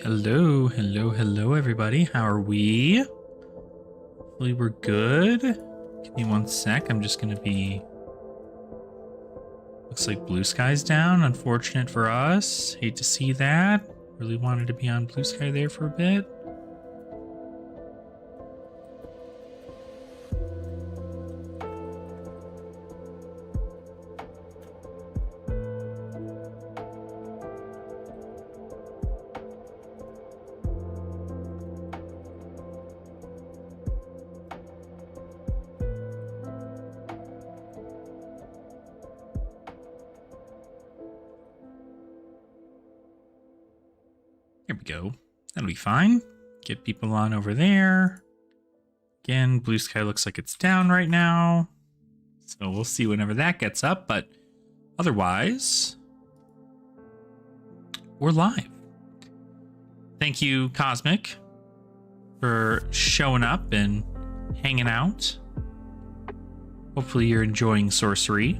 Hello, hello, hello, everybody. How are we? Hopefully we're good. Give me one sec. I'm just going to be... Looks like Bluesky's down. Unfortunate for us. Hate to see that. Really wanted to be on Bluesky there for a bit. Here we go. That'll be fine. Get people on over there. Again, Bluesky looks like it's down right now. So we'll see whenever that gets up, but otherwise, we're live. Thank you, Cosmic, for showing up and hanging out. Hopefully you're enjoying sorcery.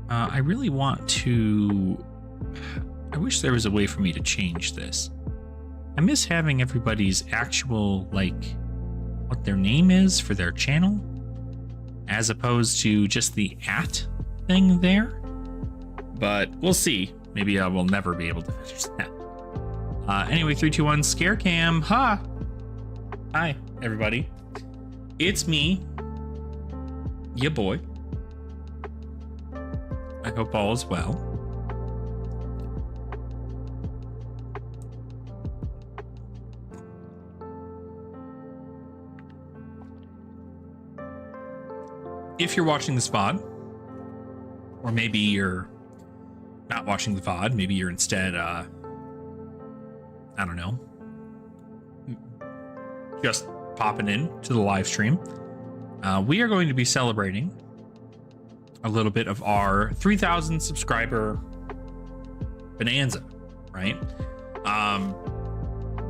I really want to... I wish there was a way for me to change this. I miss having everybody's actual, like, what their name is for their channel, as opposed to just the @ thing there. But we'll see. Maybe I will never be able to finish that. Anyway, 3, 2, 1, scare cam. Ha! Hi, everybody. It's me, ya boy. I hope all is well. If you're watching this VOD, or maybe you're not watching the VOD, maybe you're instead, I don't know, just popping in to the live stream, we are going to be celebrating a little bit of our 3,000 subscriber bonanza, right?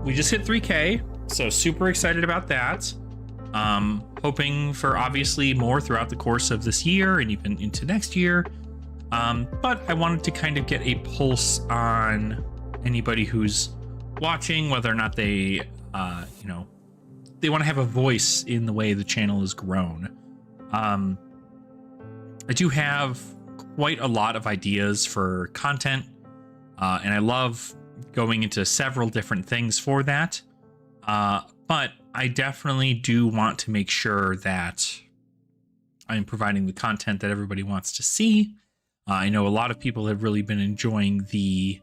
We just hit 3K, so super excited about that. Hoping for obviously more throughout the course of this year and even into next year. But I wanted to kind of get a pulse on anybody who's watching, whether or not they, you know, they want to have a voice in the way the channel has grown. I do have quite a lot of ideas for content, and I love going into several different things for that. But I definitely do want to make sure that I'm providing the content that everybody wants to see. I know a lot of people have really been enjoying the,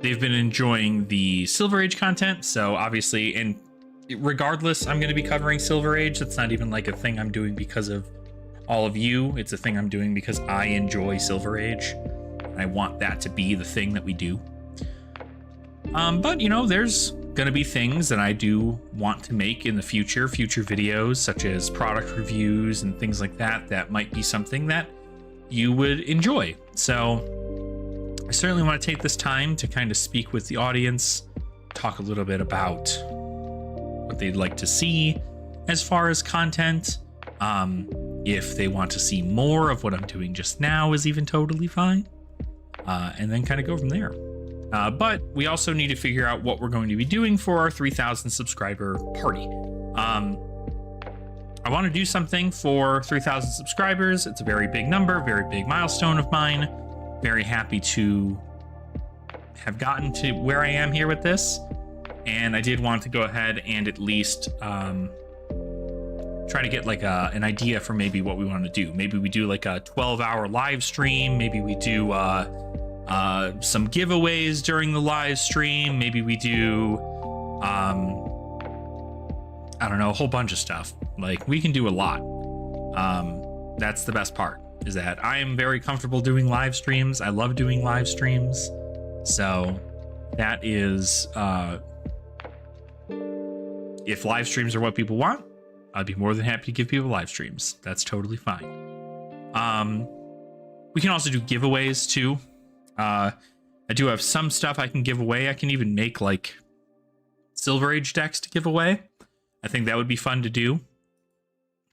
they've been enjoying the Silver Age content. So obviously, and regardless, I'm going to be covering Silver Age. That's not even like a thing I'm doing because of all of you. It's a thing I'm doing because I enjoy Silver Age. I want that to be the thing that we do. But, you know, there's going to be things that I do want to make in the future videos, such as product reviews and things like that, that might be something that you would enjoy. So I certainly want to take this time to kind of speak with the audience, talk a little bit about what they'd like to see as far as content. If they want to see more of what I'm doing just now is even totally fine. And then kind of go from there. But we also need to figure out what we're going to be doing for our 3,000 subscriber party. I want to do something for 3,000 subscribers. It's a very big number, very big milestone of mine. Very happy to have gotten to where I am here with this. And I did want to go ahead and at least try to get like an idea for maybe what we want to do. Maybe we do like a 12-hour live stream. Maybe we do some giveaways during the live stream. Maybe we do, I don't know, a whole bunch of stuff. Like, we can do a lot. That's the best part, is that I am very comfortable doing live streams. I love doing live streams. So that is, if live streams are what people want, I'd be more than happy to give people live streams. That's totally fine. We can also do giveaways too. I do have some stuff I can give away. I can even make like Silver Age decks to give away. I think that would be fun to do.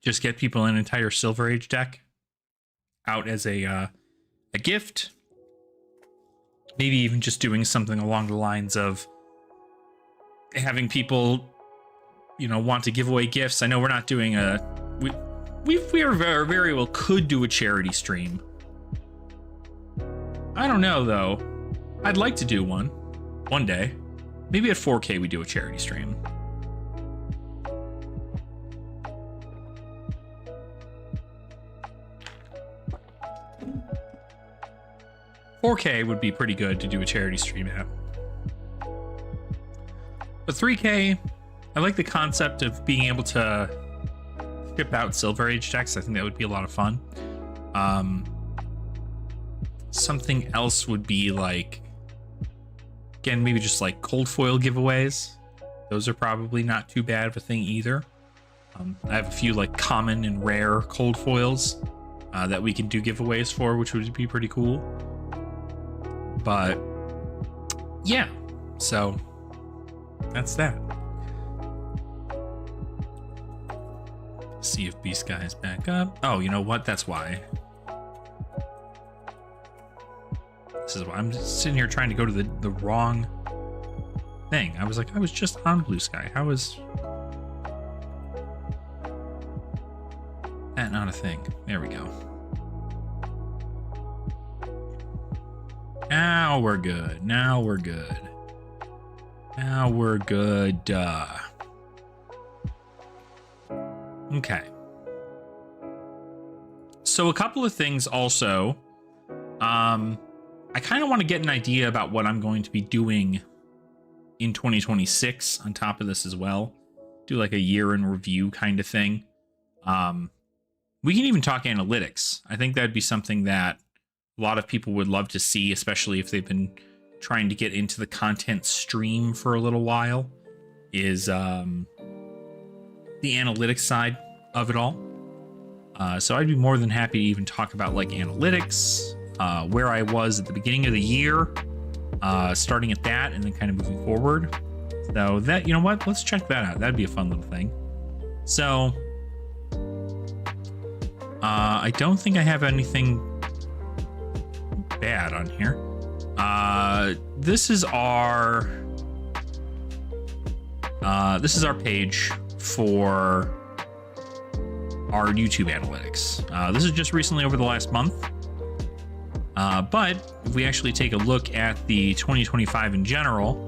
Just get people an entire Silver Age deck out as a a gift. Maybe even just doing something along the lines of having people, you know, want to give away gifts. I know we're not doing a... We are very well could do a charity stream. I don't know, though. I'd like to do one day. Maybe at 4K we do a charity stream. $4K would be pretty good to do a charity stream at. But 3K, I like the concept of being able to ship out Silver Age decks. I think that would be a lot of fun. Something else would be like, again, maybe just like cold foil giveaways. Those are probably not too bad of a thing either. I have a few like common and rare cold foils that we can do giveaways for, which would be pretty cool. But yeah, so that's that. See if Beast Guy is back up. Oh, you know what? That's why. This is why I'm just sitting here trying to go to the wrong thing. I was like, I was just on Bluesky. How is that not a thing? There we go. Now we're good. Now we're good. Now we're good. Okay. So a couple of things also. I kind of want to get an idea about what I'm going to be doing in 2026 on top of this as well. Do like a year in review kind of thing. We can even talk analytics. I think that'd be something that a lot of people would love to see, especially if they've been trying to get into the content stream for a little while, is the analytics side of it all. So I'd be more than happy to even talk about like analytics, where I was at the beginning of the year, starting at that and then kind of moving forward. So that, you know what, let's check that out. That'd be a fun little thing. So I don't think I have anything bad on here. This is our page for our YouTube analytics. This is just recently over the last month. But if we actually take a look at the 2025 in general,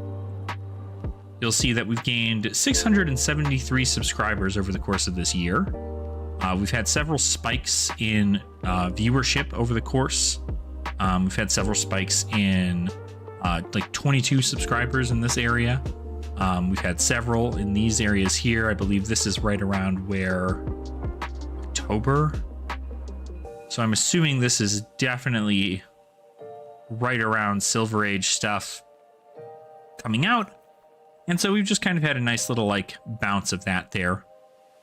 you'll see that we've gained 673 subscribers over the course of this year. We've had several spikes in viewership over the course. We've had several spikes in like 22 subscribers in this area. We've had several in these areas here. I believe this is right around where October. So I'm assuming this is definitely right around Silver Age stuff coming out. And so we've just kind of had a nice little like bounce of that there.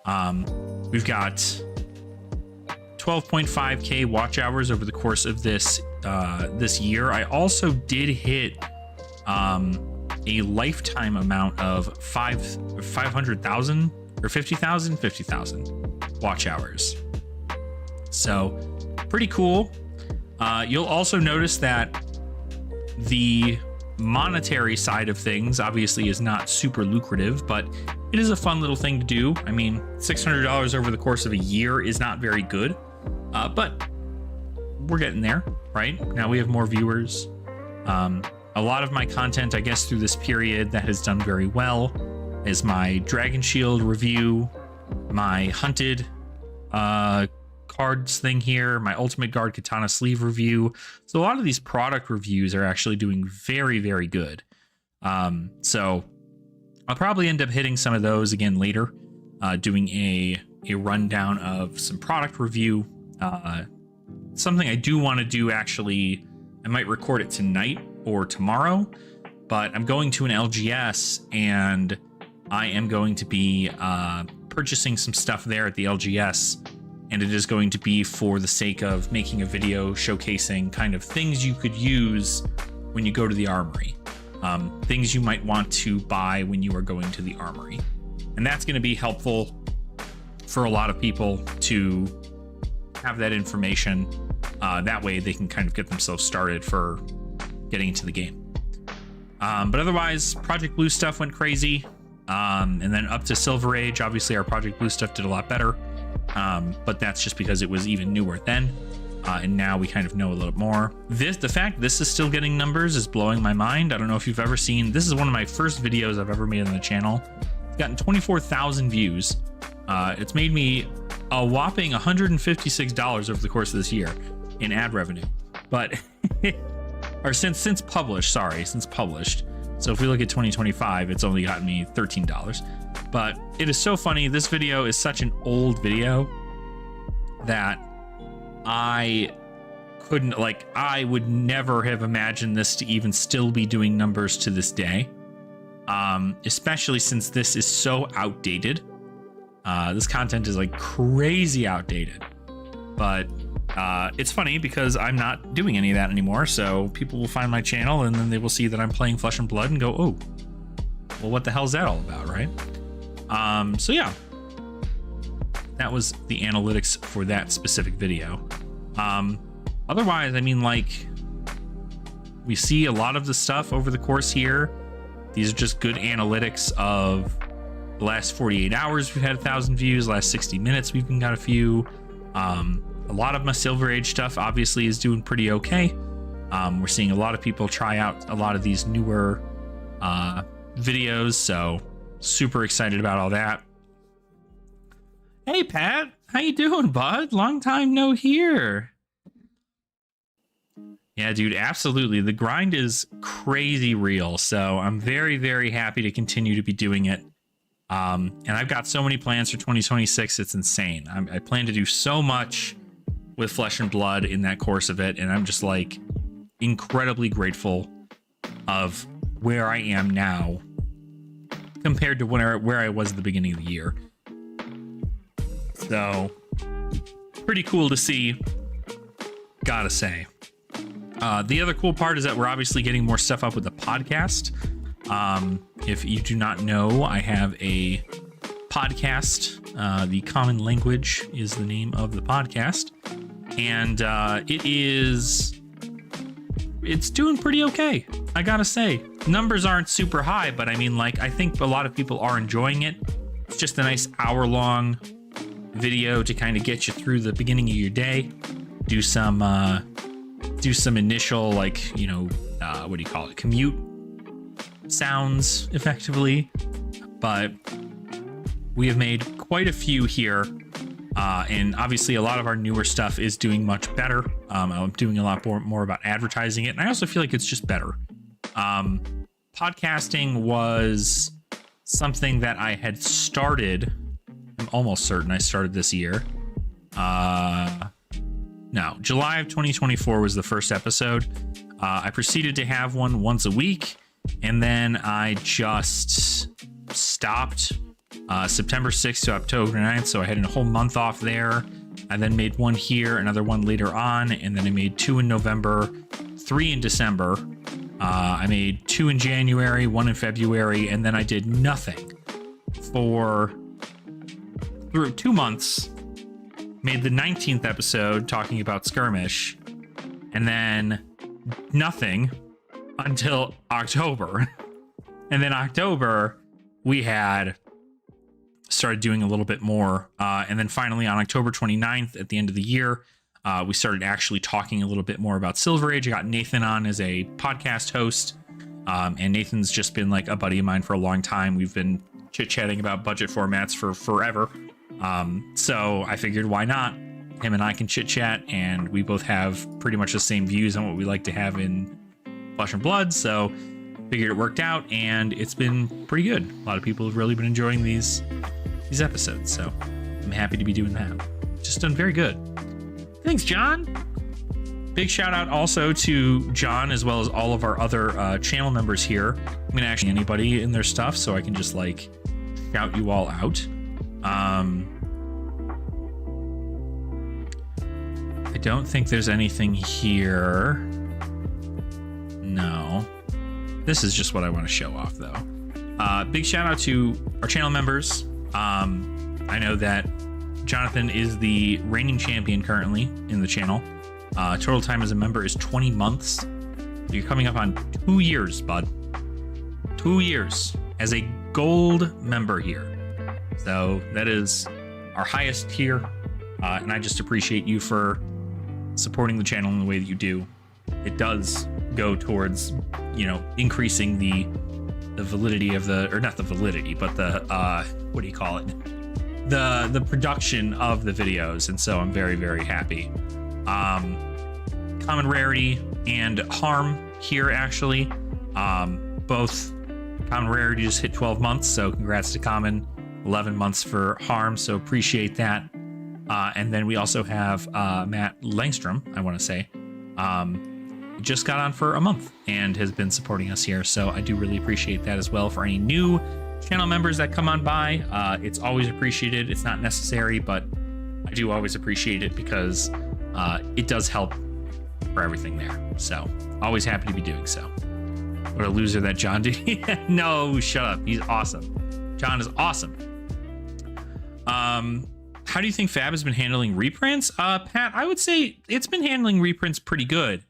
We've got 12.5K watch hours over the course of this this year. I also did hit a lifetime amount of 500,000 or 50,000 watch hours. So pretty cool. You'll also notice that the monetary side of things obviously is not super lucrative, but it is a fun little thing to do. I mean, $600 over the course of a year is not very good, but we're getting there, right? Now we have more viewers. A lot of my content, I guess, through this period that has done very well is my Dragon Shield review, my Hunted cards thing here, my Ultimate Guard Katana sleeve review. So a lot of these product reviews are actually doing very, very good. So I'll probably end up hitting some of those again later, doing a rundown of some product review. Something I do want to do, actually, I might record it tonight or tomorrow, but I'm going to an LGS and I am going to be purchasing some stuff there at the LGS, and it is going to be for the sake of making a video showcasing kind of things you could use when you go to the armory, things you might want to buy when you are going to the armory. And that's going to be helpful for a lot of people to have that information That way they can kind of get themselves started for getting into the game. But otherwise, Project Blue stuff went crazy. And then up to Silver Age, obviously our Project Blue stuff did a lot better. But that's just because it was even newer then. And now we kind of know a little more. The fact this is still getting numbers is blowing my mind. I don't know if you've ever seen, this is one of my first videos I've ever made on the channel. It's gotten 24,000 views. It's made me a whopping $156 over the course of this year in ad revenue. But, or since published, sorry, since published. So if we look at 2025, it's only gotten me $13. But it is so funny. This video is such an old video that I couldn't, like, I would never have imagined this to even still be doing numbers to this day. Especially since this is so outdated. This content is like crazy outdated. But it's funny because I'm not doing any of that anymore. So people will find my channel and then they will see that I'm playing Flesh and Blood and go, oh, well, what the hell is that all about, right? So yeah, that was the analytics for that specific video. Otherwise, I mean, like, we see a lot of the stuff over the course here. These are just good analytics of the last 48 hours. We've had 1,000 views. Last 60 minutes, we've got a few. A lot of my Silver Age stuff obviously is doing pretty okay. We're seeing a lot of people try out a lot of these newer videos, so super excited about all that. Hey Pat, how you doing, bud? Long time no hear. Yeah, dude, absolutely. The grind is crazy real, so I'm very, very happy to continue to be doing it. And I've got so many plans for 2026, it's insane. I plan to do so much with Flesh and Blood in that course of it, and I'm just like incredibly grateful of where I am now compared to where I was at the beginning of the year. So pretty cool to see, gotta say. The other cool part is that we're obviously getting more stuff up with the podcast. If you do not know, I have a podcast. The Common Language is the name of the podcast, and it's doing pretty okay, I gotta say. Numbers aren't super high, but I mean, like, I think a lot of people are enjoying it. It's just a nice hour-long video to kind of get you through the beginning of your day. Do some initial, like, you know, what do you call it? Commute sounds, effectively. But we have made quite a few here. And obviously a lot of our newer stuff is doing much better. I'm doing a lot more about advertising it. And I also feel like it's just better. Podcasting was something that I had started. I'm almost certain I started this year. No, July of 2024 was the first episode. I proceeded to have one once a week, and then I just stopped September 6th to October 9th, so I had a whole month off there. I then made one here, another one later on, and then I made 2 in November, 3 in December. I made 2 in January, 1 in February, and then I did nothing through 2 months. Made the 19th episode talking about Skirmish, and then nothing until October. And then October, we had started doing a little bit more. And then finally on October 29th, at the end of the year, we started actually talking a little bit more about Silver Age. I got Nathan on as a podcast host. And Nathan's just been like a buddy of mine for a long time. We've been chit-chatting about budget formats for forever. So I figured, why not? Him and I can chit chat, and we both have pretty much the same views on what we like to have in Flesh and Blood. So figured it worked out, and it's been pretty good. A lot of people have really been enjoying these episodes. So I'm happy to be doing that. Just done very good. Thanks, John. Big shout out also to John, as well as all of our other channel members here. I'm gonna actually anybody in their stuff, so I can just like shout you all out. I don't think there's anything here. No. This is just what I want to show off, though. Big shout out to our channel members. I know that Jonathan is the reigning champion currently in the channel. Total time as a member is 20 months. So you're coming up on 2 years, bud. 2 years as a gold member here. So that is our highest tier. And I just appreciate you for supporting the channel in the way that you do. It does go towards, you know, increasing the validity of the, or not the validity, but the, what do you call it? The production of the videos. And so I'm very, very happy. Common rarity and harm here, actually. Both common rarity just hit 12 months. So congrats to common, 11 months for harm. So appreciate that. And then we also have Matt Langstrom, I want to say, just got on for a month and has been supporting us here. So I do really appreciate that as well. For any new channel members that come on by, it's always appreciated. It's not necessary, but I do always appreciate it because it does help for everything there. So always happy to be doing so. What a loser that John did. No, shut up. He's awesome. John is awesome. How do you think FaB has been handling reprints? Pat, I would say it's been handling reprints pretty good.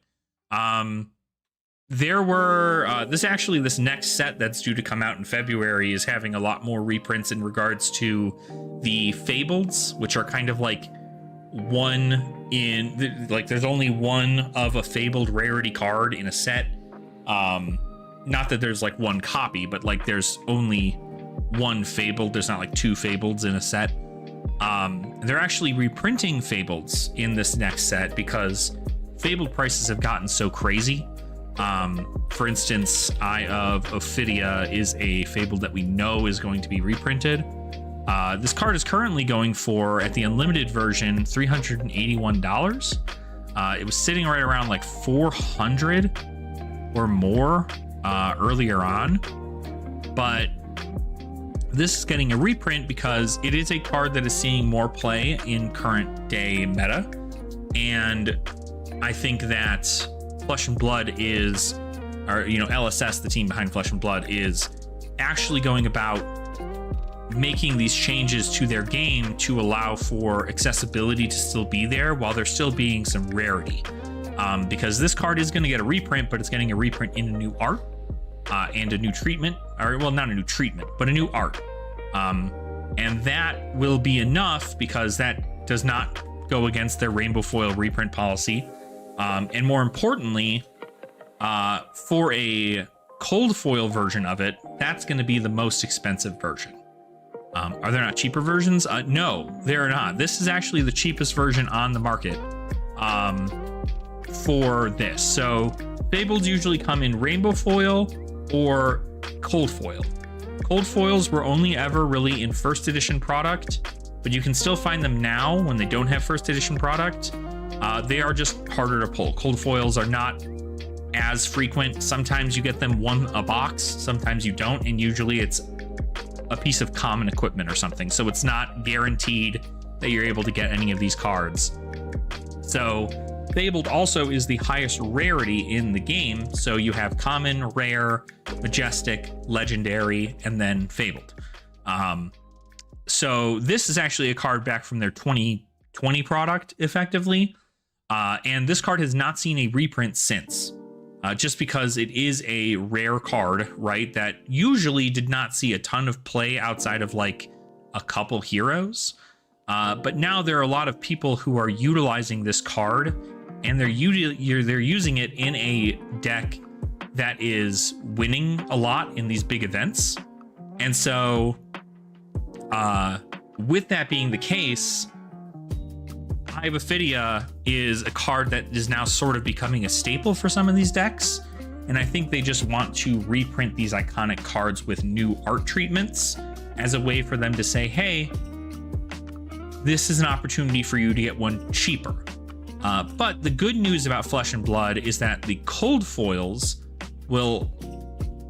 There were this next set that's due to come out in February is having a lot more reprints in regards to the Fableds, which are kind of like there's only one of a Fabled rarity card in a set. Not that there's like one copy, but like there's only one Fabled. There's not like two Fableds in a set. They're actually reprinting Fableds in this next set because Fabled prices have gotten so crazy. For instance, Eye of Ophidia is a Fabled that we know is going to be reprinted. This card is currently going for, at the unlimited version, $381. It was sitting right around like 400 or more earlier on, but this is getting a reprint because it is a card that is seeing more play in current day meta. And I think that Flesh and Blood is, or, you know, LSS, the team behind Flesh and Blood, is actually going about making these changes to their game to allow for accessibility to still be there while there still being some rarity. Because this card is going to get a reprint, but it's getting a reprint in a new art and a new treatment, or well, not a new treatment, but a new art. And that will be enough because that does not go against their rainbow foil reprint policy. And more importantly, for a cold foil version of it, that's going to be the most expensive version. Are there not cheaper versions? No, there are not. This is actually the cheapest version on the market for this. So Fables usually come in rainbow foil or cold foil. Cold foils were only ever really in first edition product, but you can still find them now when they don't have first edition product. They are just harder to pull. Cold foils are not as frequent. Sometimes you get them one a box, sometimes you don't, and usually it's a piece of common equipment or something. So it's not guaranteed that you're able to get any of these cards. So Fabled also is the highest rarity in the game. So you have common, rare, majestic, legendary, and then Fabled. So this is actually a card back from their 2020 product, effectively. And this card has not seen a reprint since. Just because it is a rare card, right, that usually did not see a ton of play outside of like a couple heroes. But now there are a lot of people who are utilizing this card, and they're using it in a deck that is winning a lot in these big events. And so with that being the case, Eye of Ophidia is a card that is now sort of becoming a staple for some of these decks. And I think they just want to reprint these iconic cards with new art treatments as a way for them to say, hey, this is an opportunity for you to get one cheaper. But the good news about Flesh and Blood is that the cold foils will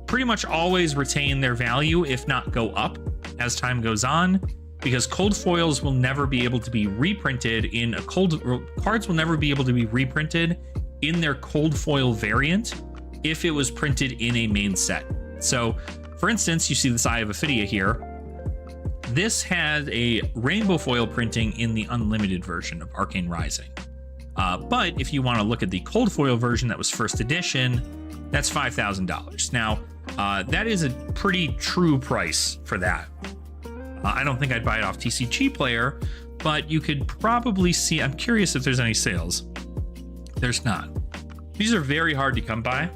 pretty much always retain their value, if not go up as time goes on, because cold foils will never be able to be reprinted in a cards will never be able to be reprinted in their cold foil variant if it was printed in a main set. So for instance, you see this Eye of Ophidia here. This has a rainbow foil printing in the unlimited version of Arcane Rising. But if you want to look at the cold foil version that was first edition, that's $5,000. Now, that is a pretty true price for that. I don't think I'd buy it off TCG Player, but you could probably see. I'm curious if there's any sales. There's not. These are very hard to come by,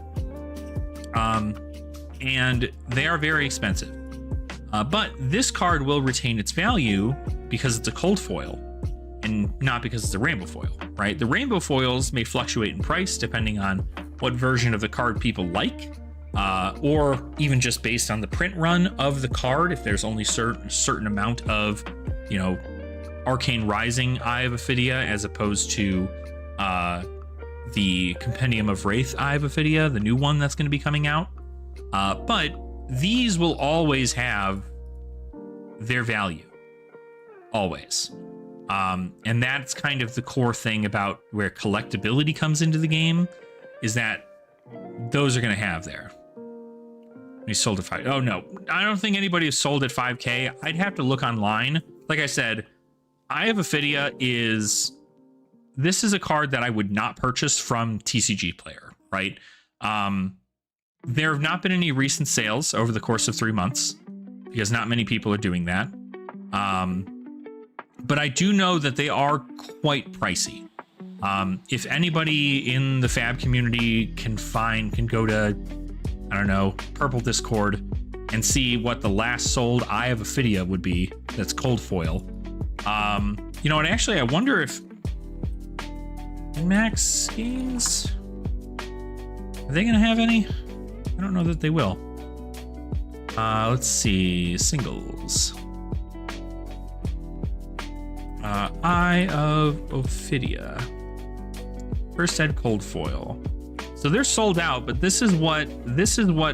and they are very expensive. But this card will retain its value because it's a cold foil and not because it's a rainbow foil, right? The rainbow foils may fluctuate in price depending on what version of the card people like, or even just based on the print run of the card. If there's only certain amount of, you know, Arcane Rising Eye of Ophidia as opposed to the Compendium of Wraith Eye of Ophidia, the new one that's going to be coming out. But these will always have their value, always. And that's kind of the core thing about where collectability comes into the game, is that those are going to have there. He sold at 5. Oh no, I don't think anybody has sold at 5K. I'd have to look online. Like I said, Eye of Ophidia this is a card that I would not purchase from TCG Player, right? There have not been any recent sales over the course of 3 months because not many people are doing that. But I do know that they are quite pricey. If anybody in the FaB community can go to, I don't know, Purple Discord and see what the last sold Eye of Ophidia would be, that's cold foil. You know, and actually I wonder if Max Games, are they gonna have any? I don't know that they will. Let's see, singles. Eye of Ophidia. First ed cold foil. So they're sold out, but this is what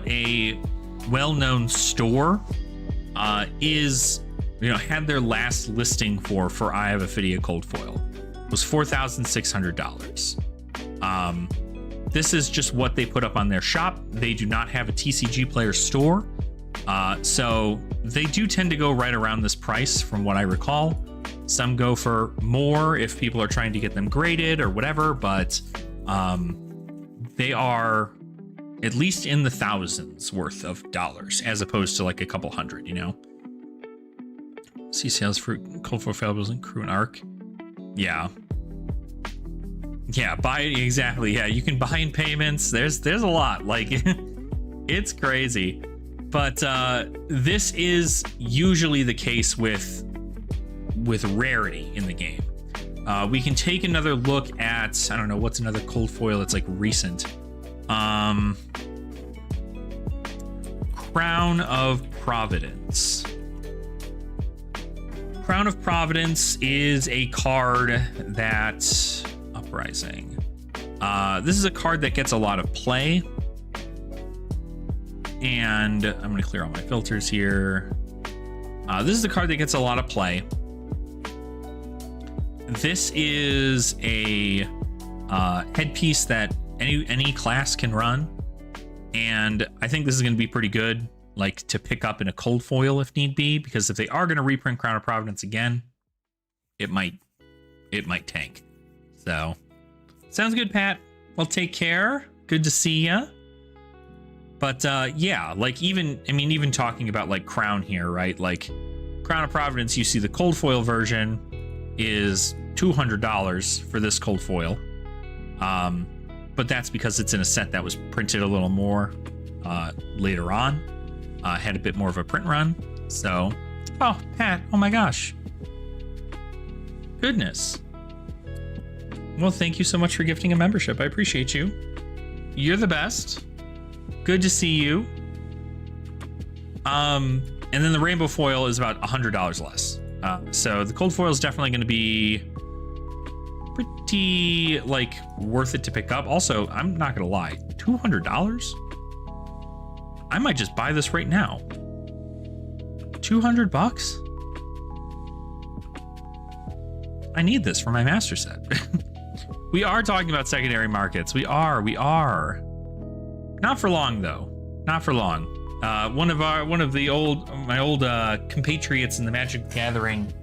a well-known store is, you know, had their last listing for Eye of Ophidia cold foil. It was $4,600. This is just what they put up on their shop. They do not have a TCG Player store. So they do tend to go right around this price from what I recall. Some go for more if people are trying to get them graded or whatever, but they are at least in the thousands worth of dollars as opposed to like a couple hundred, you know? See sales for cold foil fables and crew and arc. Yeah. Yeah, buy it, exactly. Yeah, you can buy in payments. There's a lot. Like, it's crazy. But this is usually the case with rarity in the game. We can take another look at, I don't know, what's another cold foil that's like recent. Crown of Providence. Crown of Providence is a card that... Uprising. This is a card that gets a lot of play. And I'm going to clear all my filters here. This is a card that gets a lot of play. This is a headpiece that any class can run. And I think this is going to be pretty good, like to pick up in a cold foil if need be, because if they are going to reprint Crown of Providence again, it might tank. So, sounds good, Pat. Well, take care. Good to see ya. But yeah, like even talking about like Crown here, right? Like Crown of Providence, you see the cold foil version is $200 for this cold foil. But that's because it's in a set that was printed a little more later on. Had a bit more of a print run. So, oh, Pat, oh my gosh. Goodness. Well, thank you so much for gifting a membership. I appreciate you. You're the best. Good to see you. And then the rainbow foil is about $100 less. So the cold foil is definitely going to be pretty like worth it to pick up. Also, I'm not going to lie, $200? I might just buy this right now. 200 bucks? I need this for my master set. We are talking about secondary markets. We are. Not for long though. Not for long. One of my old compatriots in the Magic the Gathering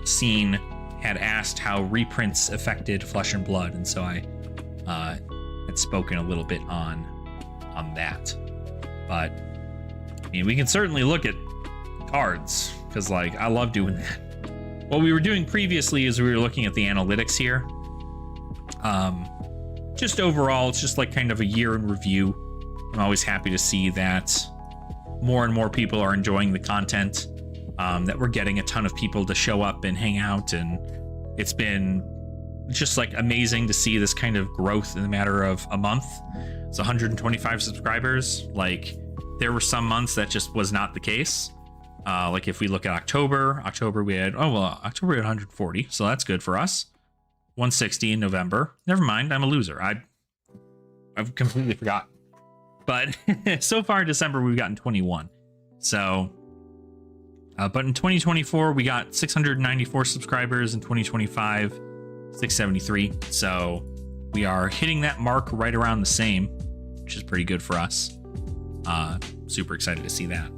scene had asked how reprints affected Flesh and Blood, and so I had spoken a little bit on that. But I mean, we can certainly look at cards, because like I love doing that. What we were doing previously is we were looking at the analytics here. Just overall, it's just like kind of a year in review. I'm always happy to see that more and more people are enjoying the content, that we're getting a ton of people to show up and hang out, and it's been just like amazing to see this kind of growth in a matter of a month. It's 125 subscribers. Like, there were some months that just was not the case. Like if we look at October we had, October we had 140, so that's good for us. 160 in November. Never mind, I'm a loser. I've completely forgot. But so far in December we've gotten 21. So, but in 2024 we got 694 subscribers. In 2025, 673. So we are hitting that mark right around the same, which is pretty good for us. Super excited to see that.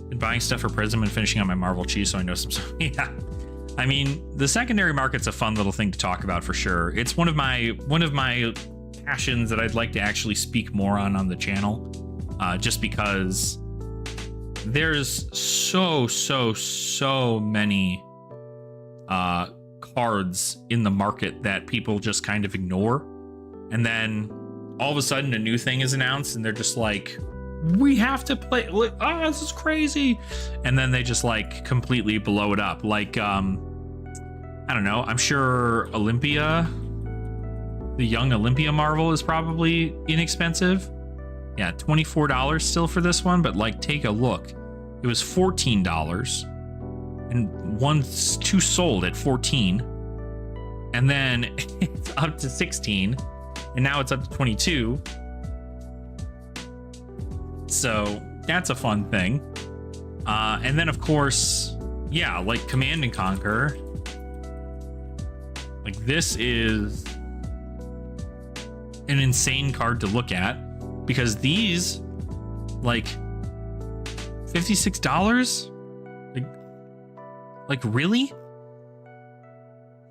Been buying stuff for Prism and finishing on my Marvel Cheese, so I know some stuff. Yeah, I mean, the secondary market's a fun little thing to talk about for sure. It's one of my passions that I'd like to actually speak more on the channel, just because there's so many cards in the market that people just kind of ignore, and then all of a sudden a new thing is announced and they're just like, we have to play, this is crazy, and then they just like completely blow it up. Like I don't know, I'm sure Olympia, the young Olympia Marvel, is probably inexpensive. Yeah, $24 still for this one, but like, take a look, it was $14 and two sold at 14, and then it's up to 16, and now it's up to 22. So that's a fun thing. And then of course, yeah, like Command and Conquer, like this is an insane card to look at, because these, like, $56, like really,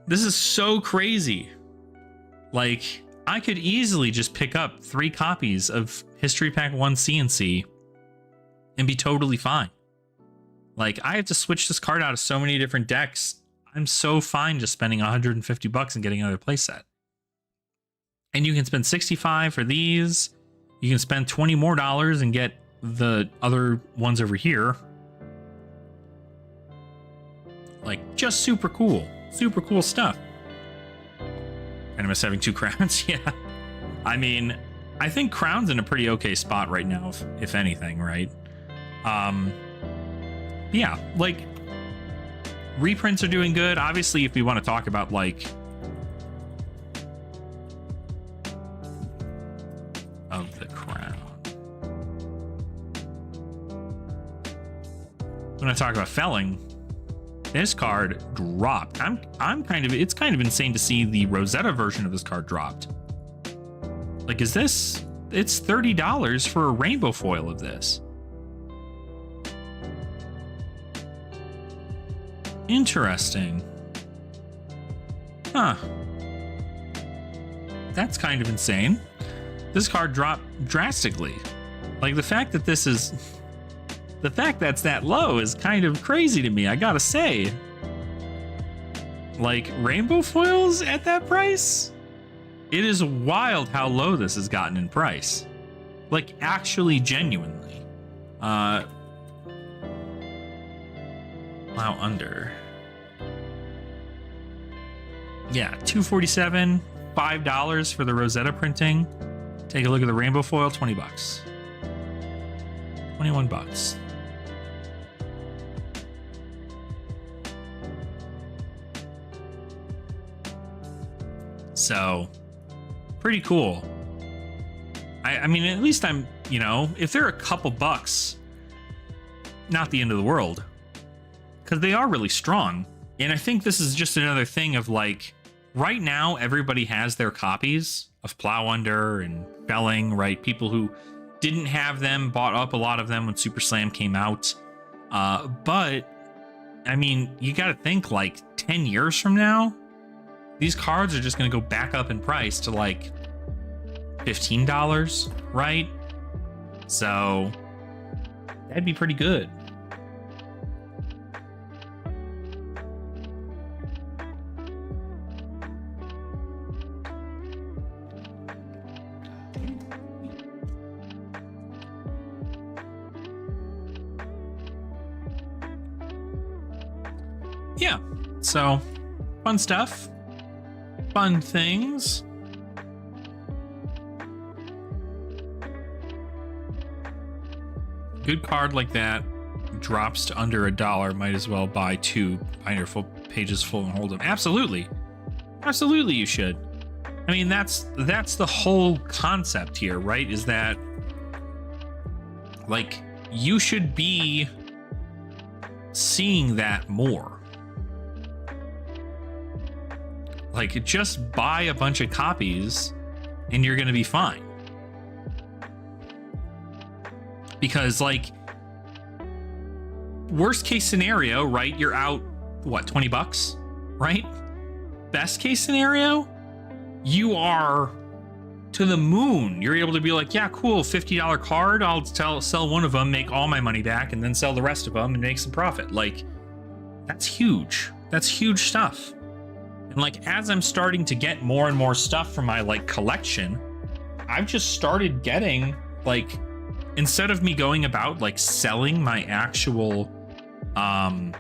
this is so crazy. Like, I could easily just pick up 3 copies of History Pack 1 CNC and be totally fine. Like, I have to switch this card out of so many different decks. I'm so fine just spending $150 and getting another playset. And you can spend $65 for these. You can spend $20 more and get the other ones over here. Like, just super cool stuff. And I miss having 2 crowns. Yeah, I mean, I think Crown's in a pretty okay spot right now, if anything, right? Yeah, like, reprints are doing good. Obviously, if we want to talk about like of the Crown, when I talk about Felling, this card dropped. It's kind of insane to see the Rosetta version of this card dropped. Like, it's $30 for a rainbow foil of this. Interesting. Huh. That's kind of insane. This card dropped drastically. Like, the fact that that's that low is kind of crazy to me, I gotta say. Like, rainbow foils at that price? It is wild how low this has gotten in price. Like, actually, genuinely. Wow, under. Yeah, $247, $5 for the Rosetta printing. Take a look at the rainbow foil, $20. $21. So, pretty cool. I mean, at least I'm, you know, if they're a couple bucks, not the end of the world, because they are really strong. And I think this is just another thing of like, right now, everybody has their copies of Plow Under and Felling, right? People who didn't have them bought up a lot of them when Super Slam came out. But I mean, you got to think like 10 years from now, these cards are just going to go back up in price to like $15, right? So that'd be pretty good. Yeah, so fun stuff, fun things. Good card like that drops to under $1. Might as well buy 2 binder full pages full and hold them. Absolutely, absolutely, you should. I mean, that's the whole concept here, right? Is that like you should be seeing that more. Like, just buy a bunch of copies and you're going to be fine. Because, like, worst case scenario, right? You're out, what, 20 bucks, right? Best case scenario, you are to the moon. You're able to be like, yeah, cool, $50 card. I'll sell one of them, make all my money back, and then sell the rest of them and make some profit. Like, that's huge. That's huge stuff. And like, as I'm starting to get more and more stuff from my like collection, I've just started getting like, instead of me going about like selling my actual, my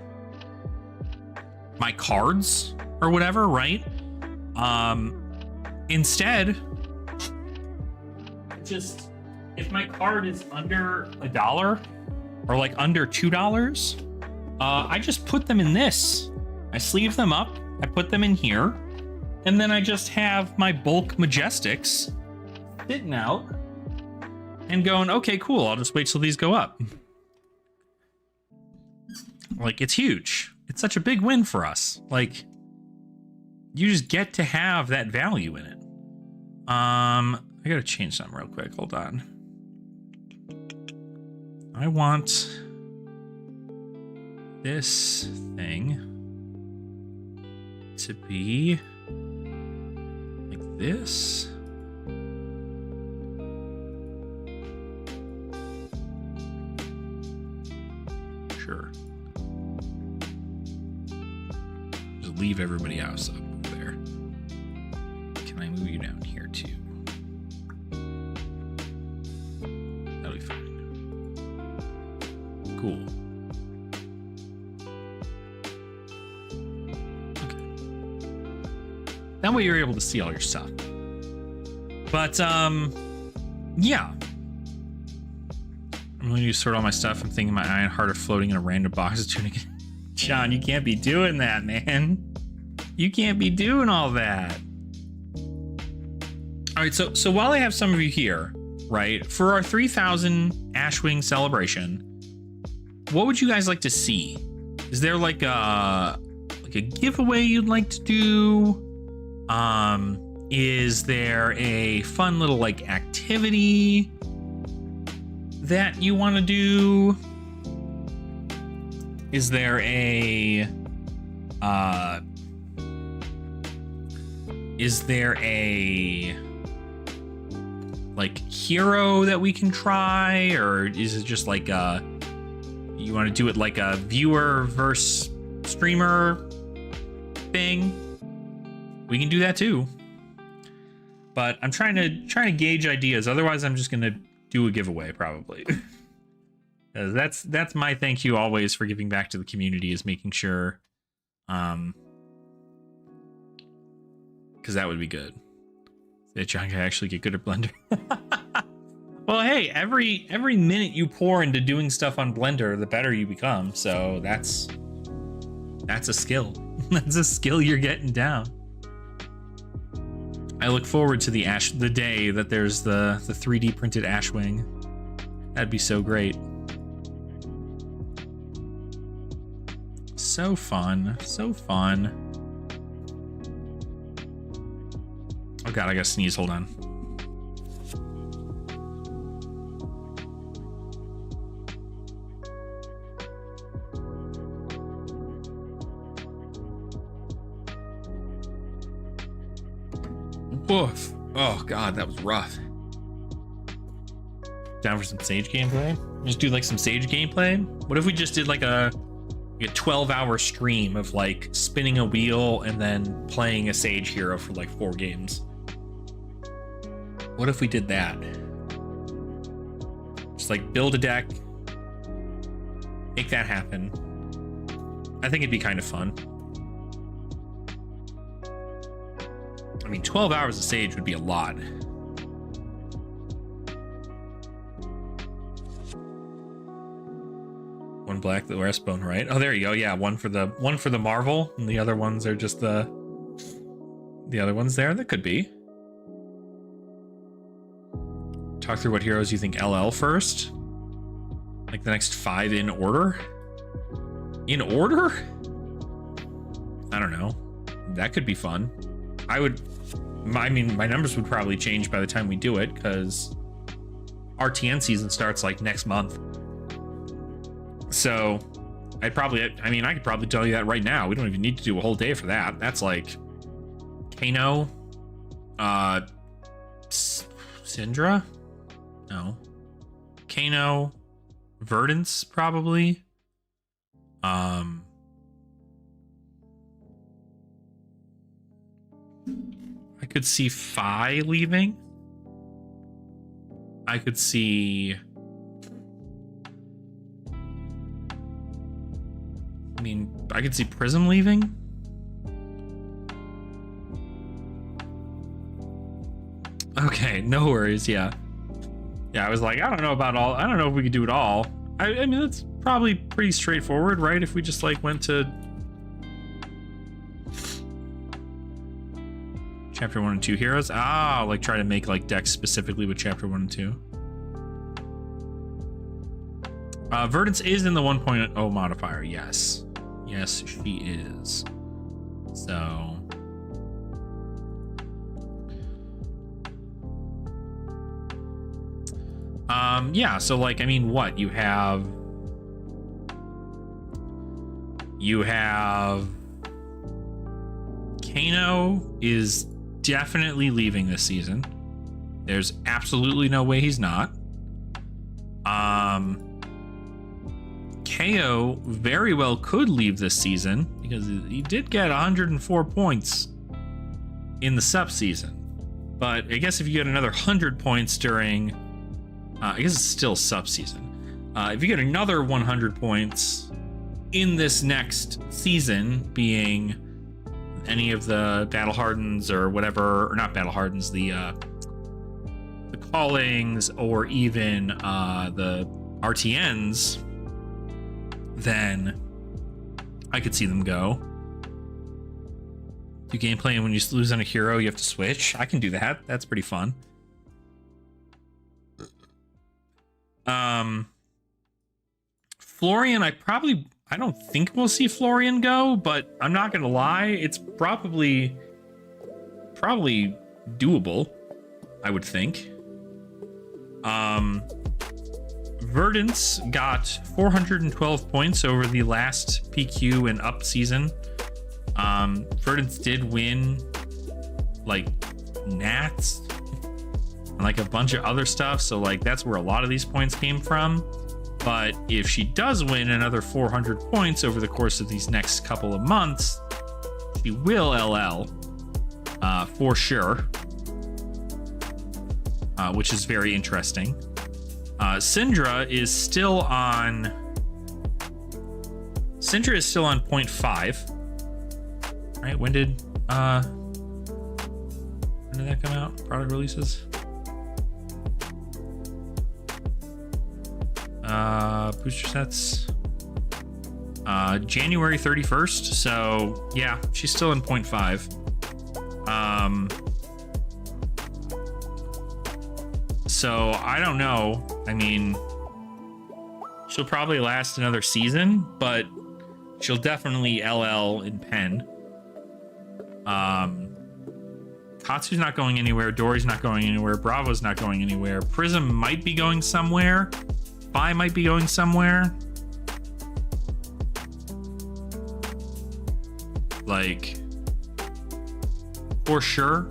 cards or whatever, right? Instead, just, if my card is under $1 or like under $2, I just put them in this. I sleeve them up. I put them in here, and then I just have my bulk Majestics sitting out and going, okay, cool, I'll just wait till these go up. Like, it's huge. It's such a big win for us. Like, you just get to have that value in it. I gotta change something real quick. Hold on. I want this thing to be like this. Sure. Just leave everybody else up over there. Can I move you down here too? That'll be fine. Cool. That way you're able to see all your stuff. But, yeah. I'm going to sort all my stuff. I'm thinking my Iron Heart are floating in a random box of tunic. John, you can't be doing that, man. You can't be doing all that. All right, so while I have some of you here, right, for our 3000 Ashwing celebration, what would you guys like to see? Is there like a giveaway you'd like to do? Is there a fun little like activity that you want to do? Is there a like hero that we can try, or is it just like you want to do it like a viewer versus streamer thing? We can do that too. But I'm trying to gauge ideas. Otherwise, I'm just gonna do a giveaway probably. That's my thank you always for giving back to the community, is making sure, because that would be good. That John can actually get good at Blender. Well, hey, every minute you pour into doing stuff on Blender, the better you become. So that's a skill. That's a skill you're getting down. I look forward to the day that there's the 3D printed Ashwing. That'd be so great. So fun, so fun. Oh god, I gotta sneeze, hold on. Woof. Oh god, that was rough. Down for some Sage gameplay? Just do like some Sage gameplay? What if we just did like a 12-hour stream of like spinning a wheel and then playing a Sage hero for like 4 games? What if we did that? Just like build a deck, make that happen. I think it'd be kind of fun. I mean, 12 hours of Sage would be a lot. One black, the rest bone, right? Oh, there you go. Yeah, one for the Marvel, and the other ones are just the other ones there. That could be. Talk through what heroes you think LL first. Like the next 5 in order. In order? I don't know. That could be fun. I mean, my numbers would probably change by the time we do it, because RTN season starts like next month. So I could probably tell you that right now. We don't even need to do a whole day for that. That's like Kano, Syndra? No. Kano, Verdance, probably. I could see Phi leaving. I could see... I could see Prism leaving. Okay, no worries. Yeah, I was like, I don't know if we could do it all. I mean, that's probably pretty straightforward, right? If we just like went to chapter 1 and 2 heroes. Like try to make like decks specifically with chapter 1 and 2. Verdance is in the 1.0 modifier. Yes, she is. So yeah, so like, I mean, what you have Kano is definitely leaving this season. There's absolutely no way he's not. KO very well could leave this season because he did get 104 points in the sub season. But I guess if you get another 100 points during, I guess it's still sub season. If you get another 100 points in this next season, being any of the battle hardens or whatever, or not battle hardens, the callings, or even the RTNs, then I could see them go. Do gameplay, and when you lose on a hero, you have to switch. I can do that. That's pretty fun. Florian, I don't think we'll see Florian go, but I'm not gonna lie, it's probably doable, I would think. Verdance got 412 points over the last PQ and up season. Verdance did win like Nats and like a bunch of other stuff, so like that's where a lot of these points came from. But if she does win another 400 points over the course of these next couple of months, she will LL for sure, which is very interesting. Syndra is still on 0.5. Right? When did that come out? Product releases. Booster sets. January 31st. So yeah, she's still in 0.5. So I don't know. I mean, she'll probably last another season, but she'll definitely LL in pen. Katsu's not going anywhere. Dory's not going anywhere. Bravo's not going anywhere. Prism might be going somewhere. Phi might be going somewhere. Like, for sure.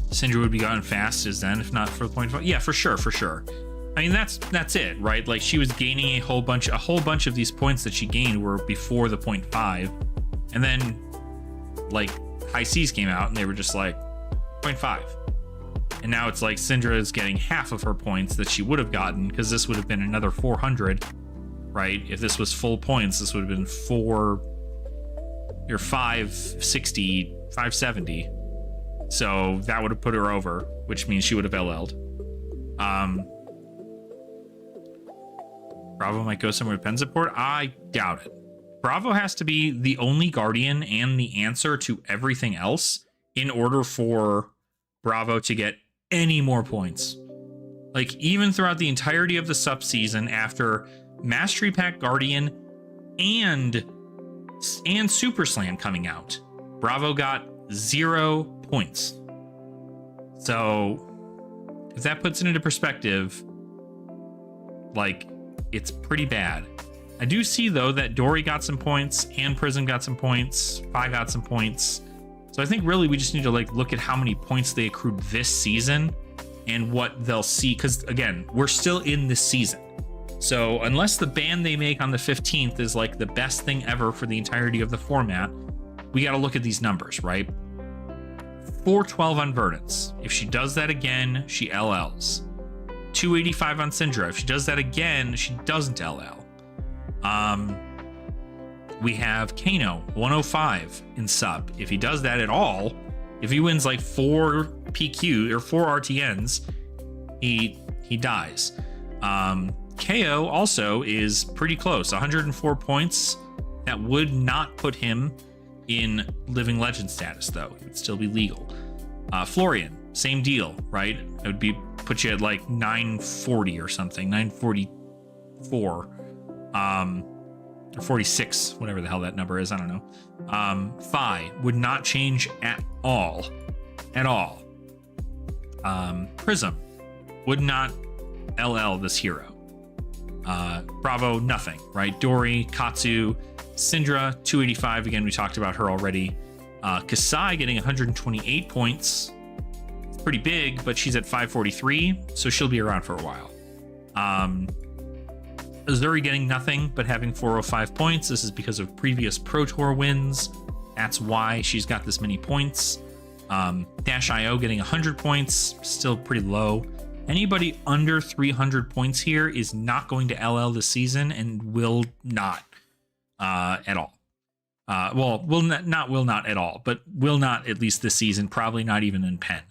Syndra would be gone fast as then, if not for the 0.5. Yeah, for sure. I mean, that's it, right? Like, she was gaining a whole bunch of these points that she gained were before the 0.5, and then like High Seas came out and they were just like 0.5, and now it's like Syndra is getting half of her points that she would have gotten, because this would have been another 400, right? If this was full points, this would have been 560, 570. So that would have put her over, which means she would have LL'd. Bravo might go somewhere with pen support. I doubt it. Bravo has to be the only Guardian and the answer to everything else in order for Bravo to get any more points. Like, even throughout the entirety of the sub season, after Mastery Pack Guardian and Super Slam coming out, Bravo got 0 points. So if that puts it into perspective, like, it's pretty bad. I do see, though, that Dory got some points and Prism got some points. FaB got some points. So I think really we just need to like look at how many points they accrued this season and what they'll see. Because again, we're still in this season. So unless the ban they make on the 15th is like the best thing ever for the entirety of the format, we got to look at these numbers, right? 412 on Verdance. If she does that again, she LLs. 285 on Syndra. If she does that again, she doesn't LL. We have Kano 105 in sub. If he does that at all, if he wins like 4 PQ or 4 RTNs, he dies. KO also is pretty close, 104 points. That would not put him in living legend status, though. It would still be legal. Florian, same deal, right? It would be put you at like 940 or something, 944, or 46, whatever the hell that number is. I don't know. FaB would not change at all. Prism would not LL this hero. Bravo, nothing, right? Dory, Katsu, Syndra, 285. Again, we talked about her already. Kasai getting 128 points. It's pretty big, but she's at 543, so she'll be around for a while. Azuri getting nothing, but having 405 points. This is because of previous Pro Tour wins. That's why she's got this many points. Dash.io getting 100 points, still pretty low. Anybody under 300 points here is not going to LL this season and will not at all. Will not at all, but will not at least this season, probably not even in pen.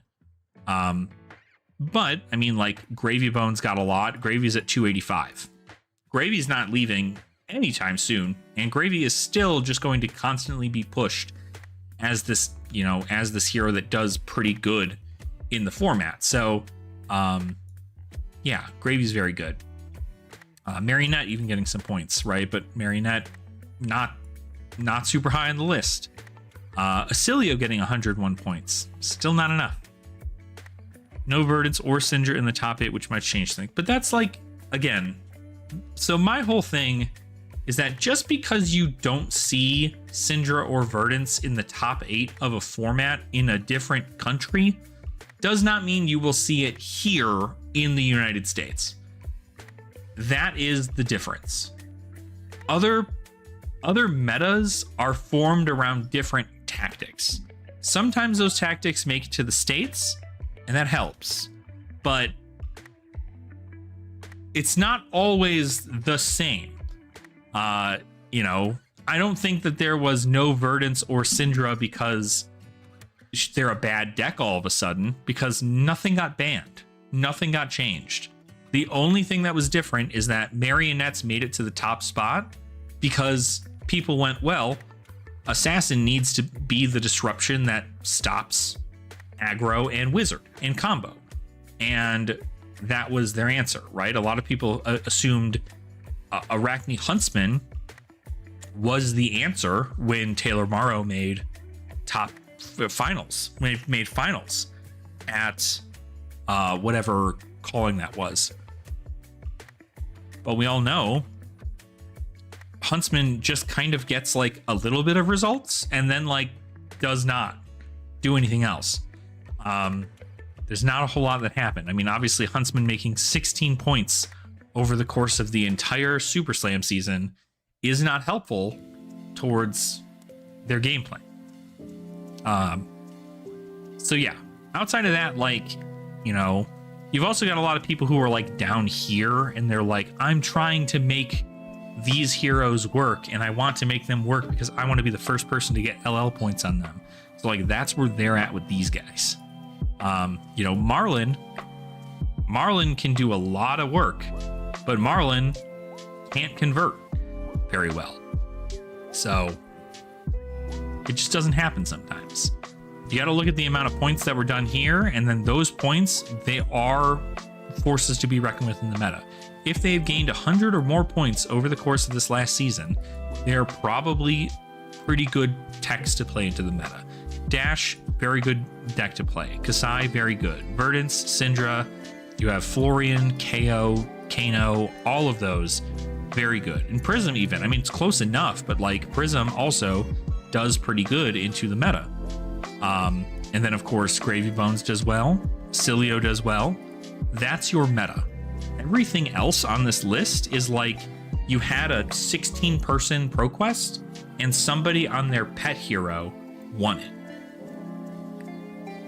But, I mean, like, Gravy Bones got a lot. Gravy's at 285. Gravy's not leaving anytime soon, and Gravy is still just going to constantly be pushed as this, as this hero that does pretty good in the format. So, yeah, Gravy's very good. Marionette even getting some points, right? But Marionette not super high on the list. Acilio getting 101 points. Still not enough. No Verdance or Syndra in the top 8, which might change things. But that's like, again, so my whole thing is that just because you don't see Syndra or Verdance in the top 8 of a format in a different country does not mean you will see it here in the United States. That is the difference. Other metas are formed around different tactics. Sometimes those tactics make it to the States, and that helps. But it's not always the same. I don't think that there was no Verdance or Syndra because they're a bad deck all of a sudden, because nothing got banned. Nothing got changed. The only thing that was different is that Marionettes made it to the top spot because people went, well, Assassin needs to be the disruption that stops aggro and wizard and combo. And that was their answer, right? A lot of people assumed Arachne Huntsman was the answer when Taylor Morrow made finals at whatever calling that was. But we all know Huntsman just kind of gets like a little bit of results and then like does not. do anything else. There's not a whole lot that happened. I mean, obviously, Huntsman making 16 points over the course of the entire Super Slam season is not helpful towards their gameplay. So yeah, outside of that, like, you know, you've also got a lot of people who are like down here and they're like, I'm trying to make these heroes work and I want to make them work because I want to be the first person to get LL points on them. So like, that's where they're at with these guys. You know, Marlin can do a lot of work, but Marlin can't convert very well. So it just doesn't happen sometimes. You got to look at the amount of points that were done here, and then those points, they are forces to be reckoned with in the meta. If they've gained 100 or more points over the course of this last season, they're probably pretty good techs to play into the meta. Dash, very good deck to play. Kasai, very good. Verdance, Syndra, you have Florian, KO, Kano, all of those, very good. And Prism even, I mean, it's close enough, but like Prism also does pretty good into the meta. And then of course, Gravy Bones does well. Cilio does well. That's your meta. Everything else on this list is like, you had a 16-person pro quest and somebody on their pet hero won it.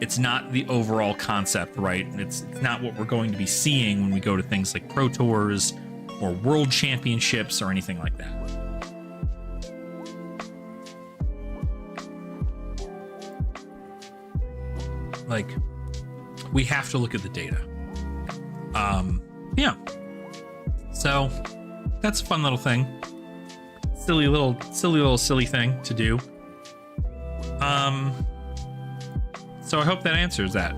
It's not the overall concept, right? It's not what we're going to be seeing when we go to things like Pro Tours or World Championships or anything like that. Like, we have to look at the data. Yeah. So that's a fun little thing. Silly little thing to do. So I hope that answers that.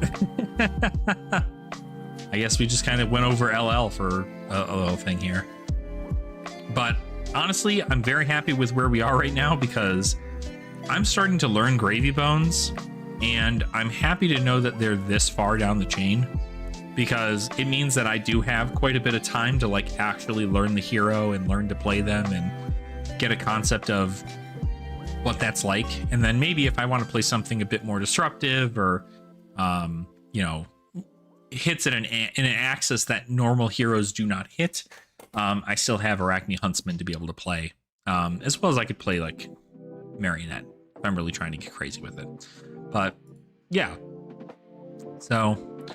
I guess we just kind of went over LL for a little thing here. But honestly, I'm very happy with where we are right now because I'm starting to learn Gravy Bones, and I'm happy to know that they're this far down the chain because it means that I do have quite a bit of time to like actually learn the hero and learn to play them and get a concept of what that's like. And then maybe if I want to play something a bit more disruptive or you know, hits at an axis that normal heroes do not hit, I still have Arachne Huntsman to be able to play, as well as I could play like Marionette if I'm really trying to get crazy with it. But yeah, so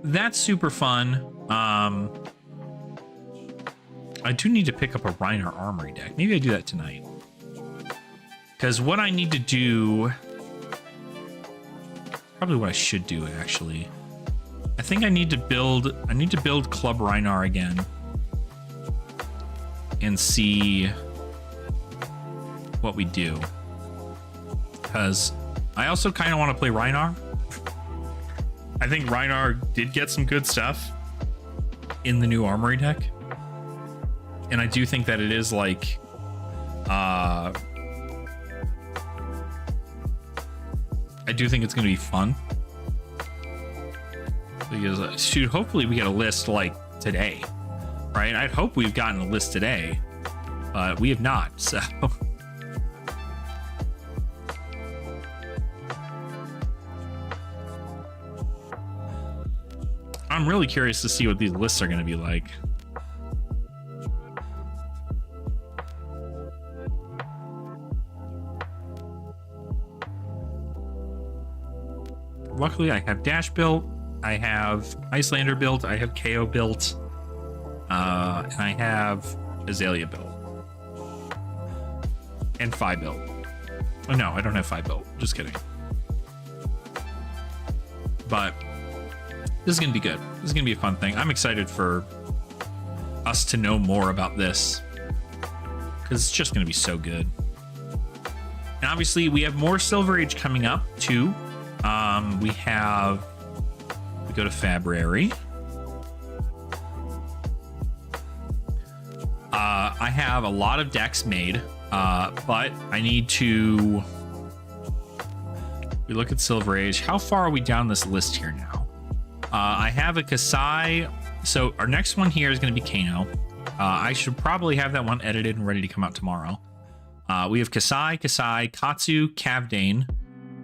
that's super fun. I do need to pick up a Reinhardt Armory deck. Maybe I do that tonight. Because what I need to do, probably what I should do actually, I think I need to build Club Reinhardt again and see what we do. Because I also kind of want to play Reinhardt. I think Reinhardt did get some good stuff in the new Armory deck. And I do think that it is like, I do think it's going to be fun. Because, shoot, hopefully we get a list like today, right? I'd hope we've gotten a list today, but we have not, so. I'm really curious to see what these lists are going to be like. Luckily, I have Dash built, I have Icelander built, I have KO built, and I have Azalea built. And FaB built. Oh no, I don't have FaB built. Just kidding. But this is going to be good. This is going to be a fun thing. I'm excited for us to know more about this because it's just going to be so good. And obviously, we have more Silver Age coming up too. We go to Fabrary. I have a lot of decks made, but I need to. We look at Silver Age. How far are we down this list here now? I have a Kasai. So our next one here is going to be Kano. I should probably have that one edited and ready to come out tomorrow. We have Kasai, Katsu, Cavdane,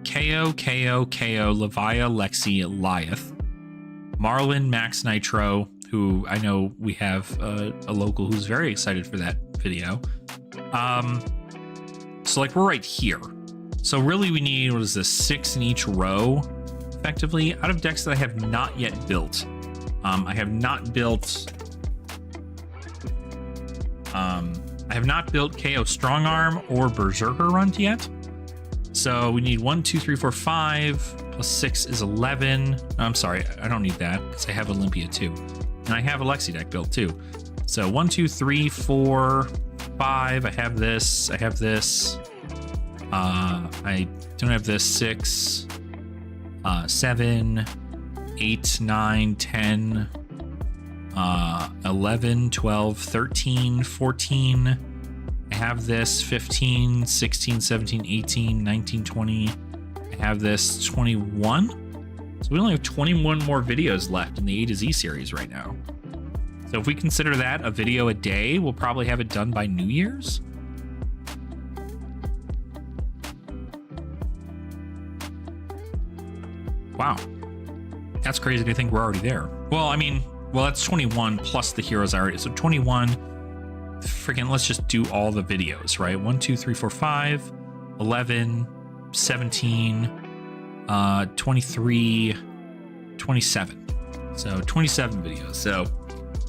KO, Levia, Lexi, Lyeth, Marlin, Max Nitro, who I know we have a local who's very excited for that video. So like we're right here. So really we need, what is this, 6 in each row, effectively, out of decks that I have not yet built. I have not built KO Strong Arm or Berserker Runt yet. So we need 1, 2, 3, 4, 5 plus 6 is 11. I'm sorry, I don't need that because I have Olympia too, and I have a Lexi deck built too. So 1, 2, 3, 4, 5. I have this. I have this. I don't have this. 6, 7, 8, 9, 10, 11, 12, 13, 14. I have this 15, 16, 17, 18, 19, 20. I have this 21. So we only have 21 more videos left in the A to Z series right now. So if we consider that a video a day, we'll probably have it done by New Year's. Wow. That's crazy to think we're already there. Well, I mean, that's 21 plus the heroes I already. So 21. Freaking, let's just do all the videos, right? 1, 2, 3, 4, 5, 11, 17, 23, 27. So 27 videos. So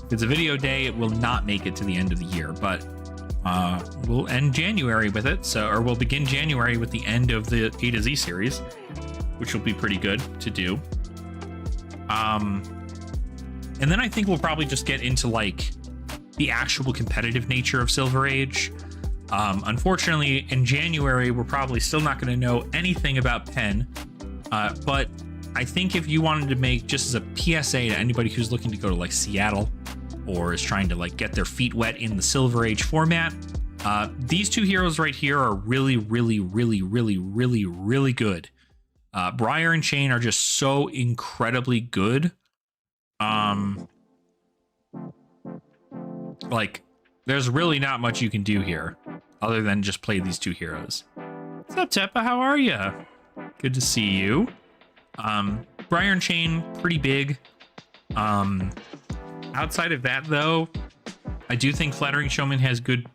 if it's a video day, it will not make it to the end of the year, but we'll end January with it. So, or we'll begin January with the end of the A to Z series, which will be pretty good to do. And then I think we'll probably just get into like the actual competitive nature of Silver Age. Unfortunately, in January, we're probably still not going to know anything about Pen. But I think if you wanted to make, just as a PSA to anybody who's looking to go to like Seattle or is trying to like get their feet wet in the Silver Age format, these two heroes right here are really, really, really, really, really, really good. Briar and Chain are just so incredibly good. Like, there's really not much you can do here other than just play these two heroes. What's up, Teppa? How are you? Good to see you. Briar and Chain, pretty big. Outside of that, though, I do think Flattering Showman has good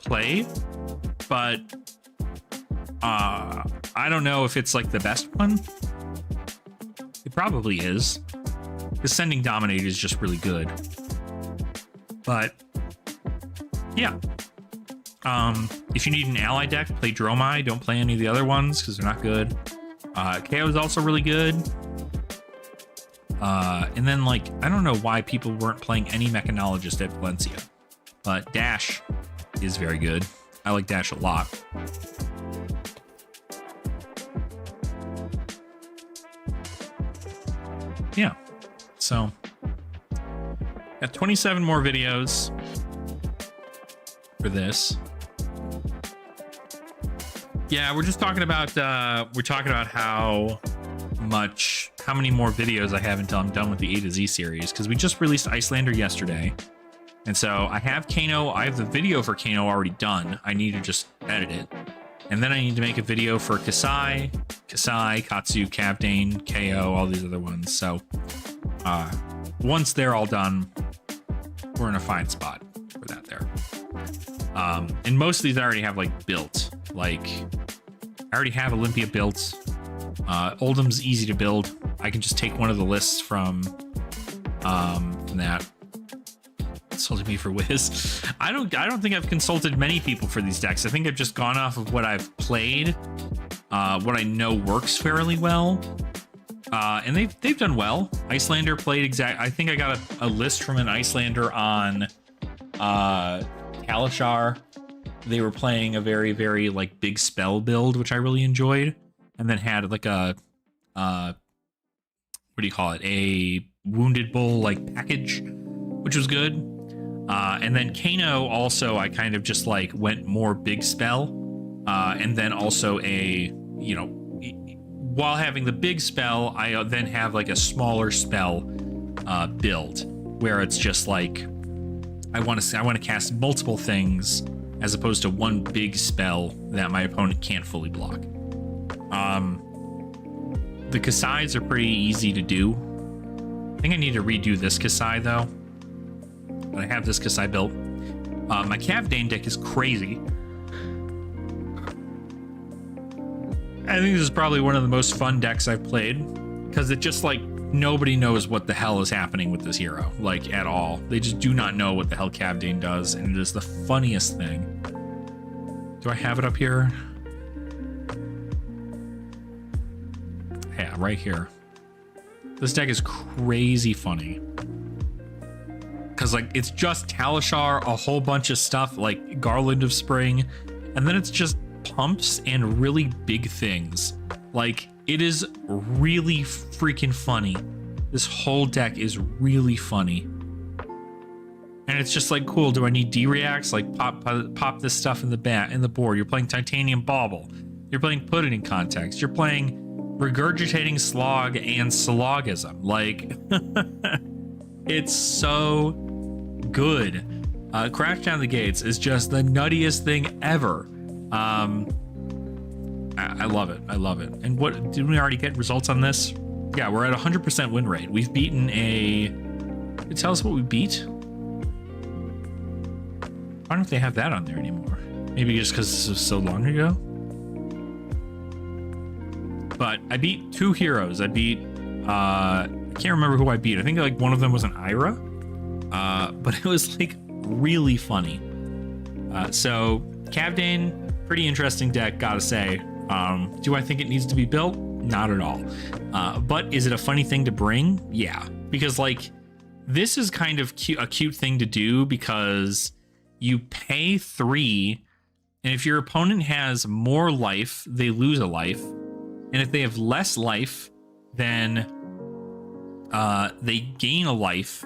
play, but I don't know if it's like the best one. It probably is. The Sending Dominate is just really good. But yeah, if you need an ally deck, play Dromai. Don't play any of the other ones because they're not good. KO is also really good. And then, like, I don't know why people weren't playing any Mechanologist at Valencia, but Dash is very good. I like Dash a lot. Yeah, so got 27 more videos for this. Yeah, we're just talking about how many more videos I have until I'm done with the A to Z series, because we just released Icelander yesterday. And so I have Kano, I have the video for Kano already done. I need to just edit it. And then I need to make a video for Kasai, Katsu, Captain, KO, all these other ones. So once they're all done, we're in a fine spot for that there. And most of these I already have like built. Like, I already have Olympia built. Oldham's easy to build. I can just take one of the lists from that. Consulted me for Wiz. I don't think I've consulted many people for these decks. I think I've just gone off of what I've played, what I know works fairly well. And they've done well. Icelander played I think I got a list from an Icelander on Kalashar. They were playing a very, very like big spell build, which I really enjoyed, and then had like a what do you call it? A Wounded Bull like package, which was good. And then Kano also, I kind of just like went more big spell, and then also while having the big spell, I then have like a smaller spell build where it's just like I want to cast multiple things as opposed to one big spell that my opponent can't fully block. The Kasai's are pretty easy to do. I think I need to redo this Kasai though. But I have this Kasai built. My Cavdane deck is crazy. I think this is probably one of the most fun decks I've played, because it just like nobody knows what the hell is happening with this hero, like at all. They just do not know what the hell Cavdane does, and it is the funniest thing. Do I have it up here? Yeah, right here. This deck is crazy funny. Because like it's just Talishar, a whole bunch of stuff like Garland of Spring, and then it's just pumps and really big things. Like it is really freaking funny. This whole deck is really funny. And it's just like, cool, do I need D-reacts? Like pop this stuff in the board. You're playing Titanium Bauble. You're playing Put It in Context. You're playing Regurgitating Slog and Slogism. Like it's so good. Crash Down the Gates is just the nuttiest thing ever. I love it. I love it. And what did we already get results on this? Yeah, we're at 100% win rate. We've beaten Can you tell us what we beat? I don't know if they have that on there anymore. Maybe just because this was so long ago. But I beat 2 heroes. I beat I can't remember who I beat. I think like one of them was an Ira. But it was like really funny. So Cavdane, pretty interesting deck, gotta say. Do I think it needs to be built? Not at all. But is it a funny thing to bring? Yeah, because like this is kind of a cute thing to do, because you pay 3, and if your opponent has more life, they lose a life, and if they have less life, then they gain a life.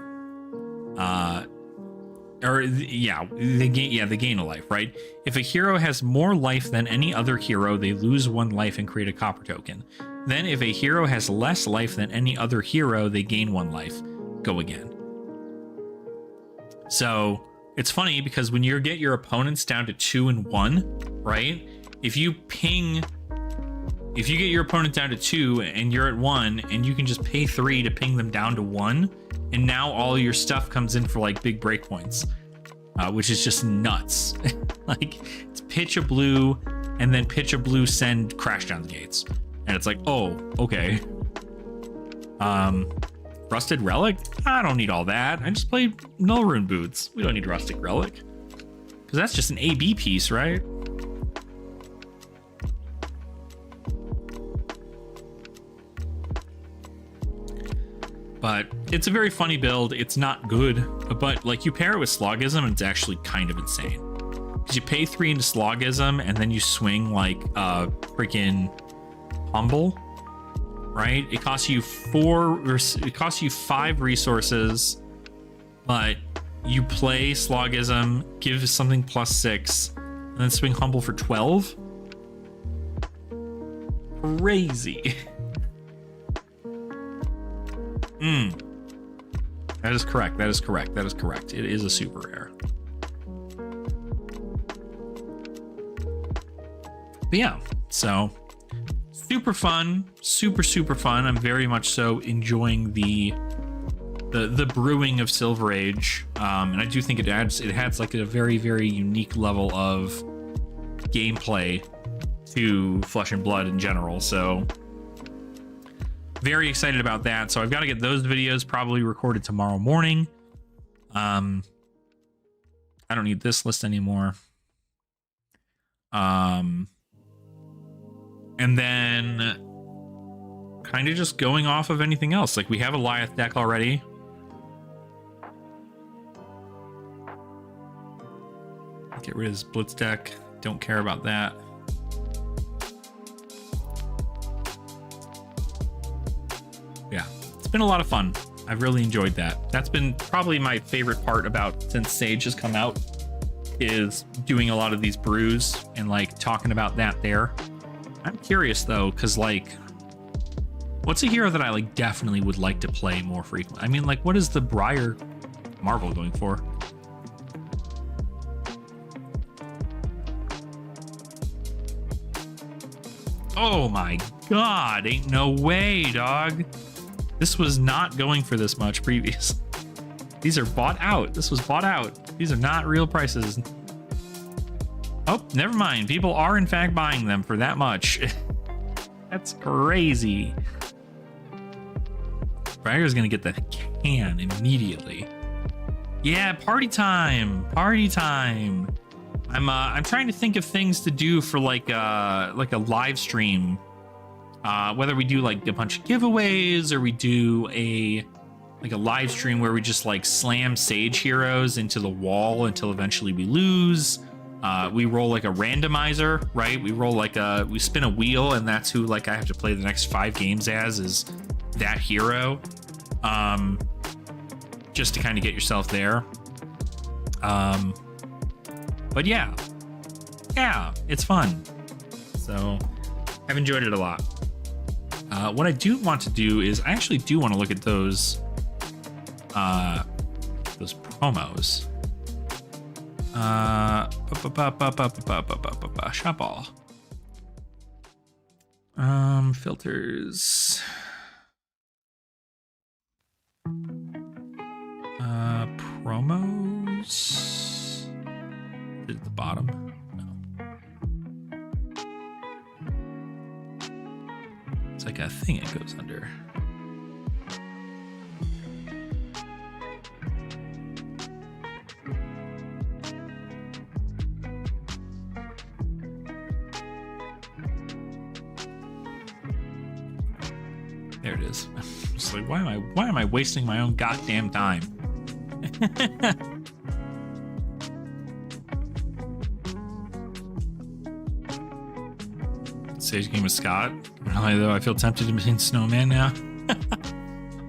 They gain a life, right? If a hero has more life than any other hero, they lose 1 life and create a copper token. Then if a hero has less life than any other hero, they gain 1 life. Go again. So it's funny because when you get your opponents down to 2 and 1, right? If you get your opponent down to 2 and you're at 1, and you can just pay 3 to ping them down to 1, and now all your stuff comes in for like big breakpoints, which is just nuts. Like it's pitch a blue and then pitch a blue, send Crash Down the Gates, and it's like, oh, okay. Rusted Relic? I don't need all that. I just played Null Rune Boots. We don't need Rusted Relic, because that's just an AB piece, right? But it's a very funny build. It's not good, but like you pair it with Slogism, and it's actually kind of insane. Because you pay 3 into Slogism, and then you swing like freaking Humble, right? It costs you 5 resources, but you play Slogism, give something +6, and then swing Humble for 12. Crazy. That is correct. That is correct. That is correct. It is a super rare. But yeah, so super fun, super fun. I'm very much so enjoying the brewing of Silver Age, and I do think it adds like a very unique level of gameplay to Flesh and Blood in general. So very excited about that. So I've got to get those videos probably recorded tomorrow morning. I don't need this list anymore. And then kind of just going off of anything else. Like we have a Lyeth deck already. Get rid of this Blitz deck. Don't care about that. Yeah, it's been a lot of fun. I've really enjoyed that. That's been probably my favorite part about since Sage has come out, is doing a lot of these brews and like talking about that there. I'm curious though, because like, what's a hero that I like definitely would like to play more frequently? I mean, like, what is the Briar Marvel going for? Oh my god, ain't no way, dog. This was not going for this much previous. These are bought out. This was bought out. These are not real prices. Oh, never mind. People are in fact buying them for that much. That's crazy. Bragger's gonna get the can immediately. Yeah, party time. Party time. I'm trying to think of things to do for like a live stream. Whether we do like a bunch of giveaways or we do a live stream where we just like slam Sage heroes into the wall until eventually we lose. We roll like a randomizer, right? We spin a wheel, and that's who like I have to play the next 5 games as is that hero. Just to kind of get yourself there. But yeah, it's fun. So I've enjoyed it a lot. What I do want to do is I actually do want to look at those promos. Shop all. Filters. Promos. At the bottom. No. It's like a thing it goes under. There it is. It's like, why am I wasting my own goddamn time? Sage game with Scott. Really though, I feel tempted to be Snowman now.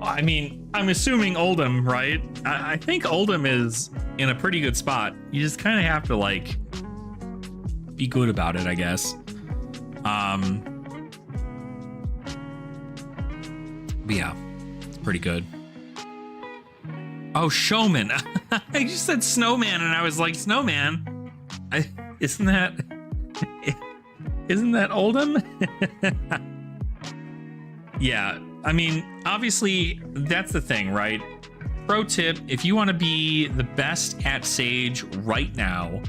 I mean, I'm assuming Oldham, right? I think Oldham is in a pretty good spot. You just kind of have to like be good about it, I guess. But yeah, it's pretty good. Oh, Showman. I just said Snowman and I was like, Snowman? Isn't that Oldham? Yeah, I mean, obviously that's the thing, right? Pro tip, if you want to be the best at Sage right now,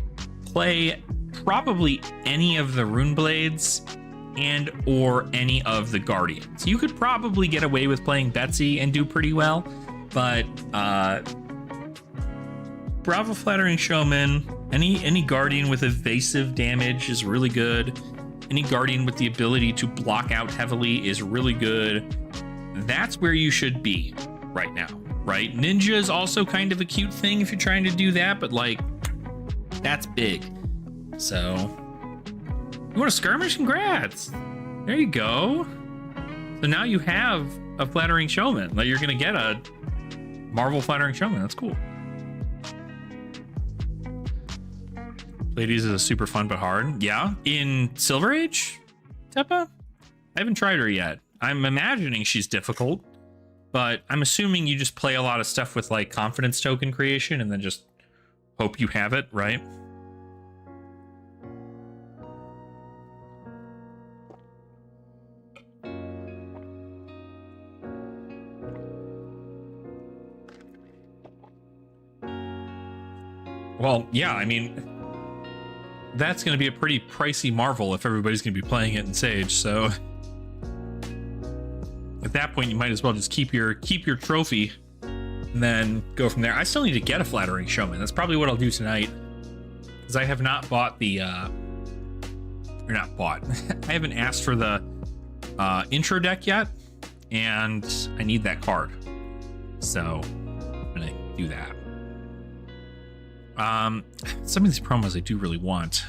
play probably any of the Rune Blades and or any of the Guardians. You could probably get away with playing Betsy and do pretty well, but Bravo Flattering Showman, any Guardian with evasive damage is really good. Any Guardian with the ability to block out heavily is really good. That's where you should be right now, right? Ninja is also kind of a cute thing if you're trying to do that, but like, that's big. So, you want to skirmish? Congrats! There you go. So now you have a Flattering Showman. Like, you're going to get a Marvel Flattering Showman. That's cool. Ladies is a super fun but hard. Yeah. In Silver Age, Teppa? I haven't tried her yet. I'm imagining she's difficult, but I'm assuming you just play a lot of stuff with like confidence token creation and then just hope you have it, right? Well, yeah, I mean, that's going to be a pretty pricey Marvel if everybody's going to be playing it in Sage, so at that point you might as well just keep your trophy and then go from there. I still need to get a Flattering Showman. That's probably what I'll do tonight, because I have not bought the or not bought. I haven't asked for the intro deck yet, and I need that card, so I'm gonna do that. Some of these promos I do really want.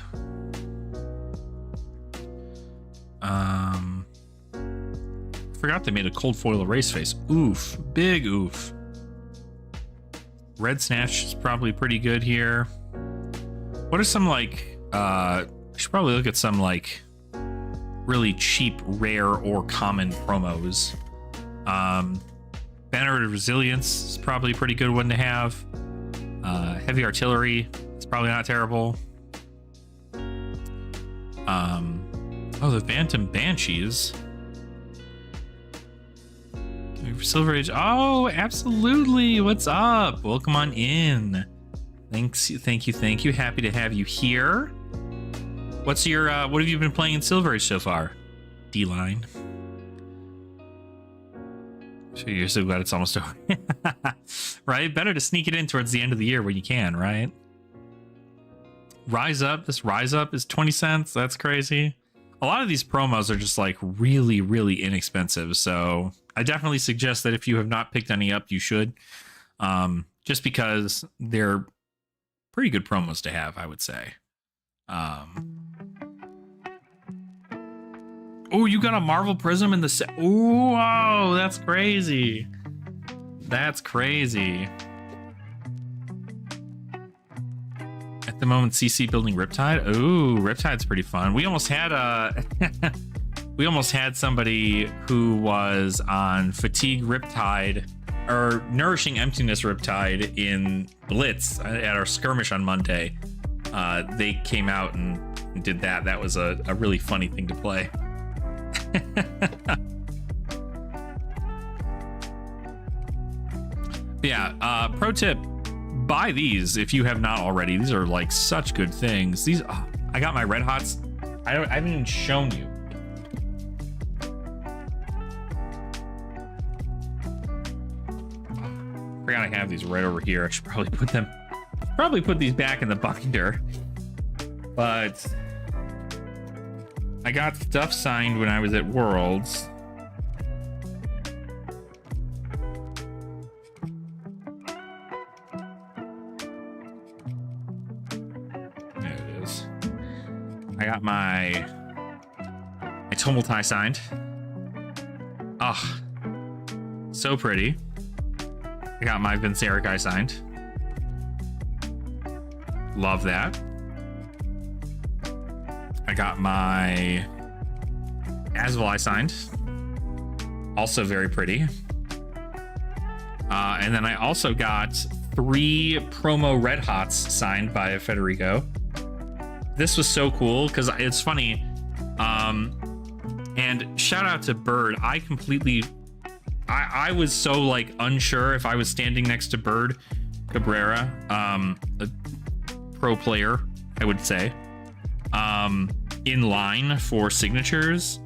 Forgot they made a cold foil erase face. Oof, big oof. Red Snatch is probably pretty good here. What are some like I should probably look at some like really cheap, rare, or common promos. Banner of Resilience is probably a pretty good one to have. Heavy Artillery is probably not terrible. Oh, the Phantom Banshees. Silver Age. Oh, absolutely. What's up? Welcome on in. Thanks. Thank you. Happy to have you here. What's your, what have you been playing in Silver Age so far? D-Line. So you're so glad it's almost over. Right? Better to sneak it in towards the end of the year when you can, right? Rise Up. This Rise Up is 20 cents. That's crazy. A lot of these promos are just like really, really inexpensive. So I definitely suggest that if you have not picked any up, you should. Just because they're pretty good promos to have, I would say. Oh, you got a Marvel Prism in the set. Oh, wow, that's crazy. That's crazy. At the moment, CC building Riptide. Ooh, Riptide's pretty fun. We almost had we almost had somebody who was on Fatigue Riptide or Nourishing Emptiness Riptide in Blitz at our skirmish on Monday. They came out and did that. That was a really funny thing to play. Yeah, pro tip, buy these if you have not already. These are like such good things. These, I got my Red Hots. I haven't even shown you. Forgot I have these right over here. I should probably put these back in the binder. But I got stuff signed when I was at Worlds. There it is. I got my Tumultai signed. Ah, so pretty. I got my Vincerikai signed. Love that. I got my Asvali signed. Also very pretty. And then I also got 3 promo Red Hots signed by Federico. This was so cool because it's funny. And shout out to Bird. I was so like unsure if I was standing next to Bird Cabrera, a pro player, I would say, in line for signatures.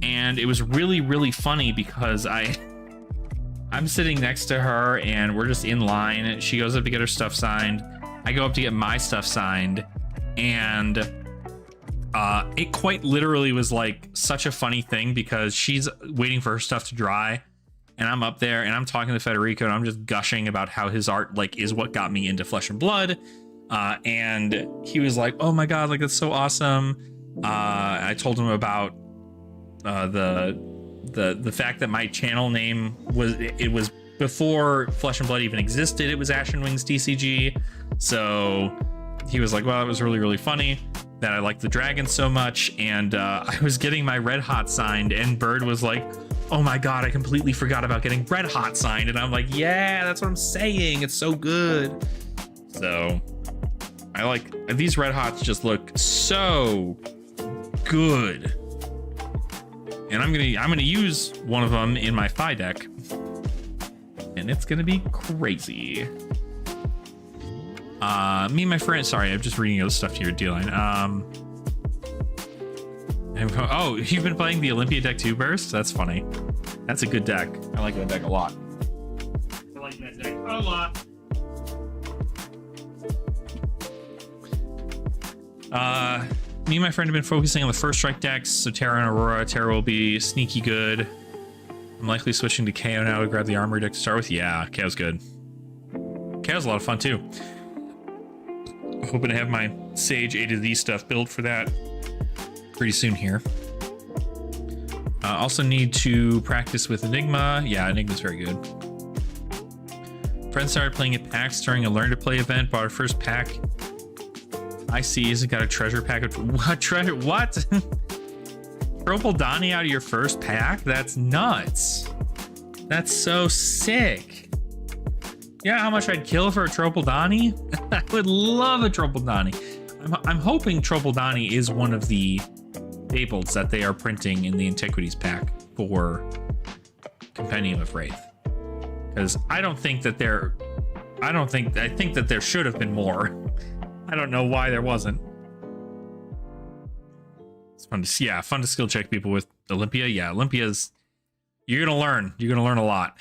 And it was really, really funny because I'm sitting next to her and we're just in line. She goes up to get her stuff signed. I go up to get my stuff signed, and it quite literally was like such a funny thing because she's waiting for her stuff to dry. And I'm up there and I'm talking to Federico and I'm just gushing about how his art like is what got me into Flesh and Blood. And he was like, oh my God, like that's so awesome. I told him about the fact that my channel name was before Flesh and Blood even existed. It was Ashen Wings TCG. So he was like, well, it was really, really funny that I like the dragon so much. And I was getting my Red Hot signed and Bird was like, oh my God, I completely forgot about getting Red Hot signed. And I'm like, yeah, that's what I'm saying. It's so good. So I like these Red Hots, just look so good. And I'm gonna use one of them in my FaB deck. And it's gonna be crazy. Me and my friend, sorry, I'm just reading other stuff to your D-Line. Oh, you've been playing the Olympia deck too, Burst? That's funny. That's a good deck. I like that deck a lot. I like that deck a lot. Me and my friend have been focusing on the first strike decks, so Terra and Aurora. Terra will be sneaky good. I'm likely switching to KO now to grab the armory deck to start with. Yeah, KO's good. KO's a lot of fun too. Hoping to have my Sage A to Z stuff built for that pretty soon here. Also need to practice with Enigma. Yeah, Enigma's very good. Friends started playing at PAX during a Learn to Play event. Bought our first pack. I see. He's got a treasure pack of what treasure? What? Tropal Donnie out of your first pack? That's nuts. That's so sick. Yeah, how much I'd kill for a Tropal Donnie? I would love a Tropal Donnie. I'm hoping Tropal Donnie is one of the staples that they are printing in the Antiquities pack for Compendium of Wraith. Because I think that there should have been more. I don't know why there wasn't. It's fun to see. Yeah, fun to skill check people with Olympia. Yeah, Olympia's, you're gonna learn a lot.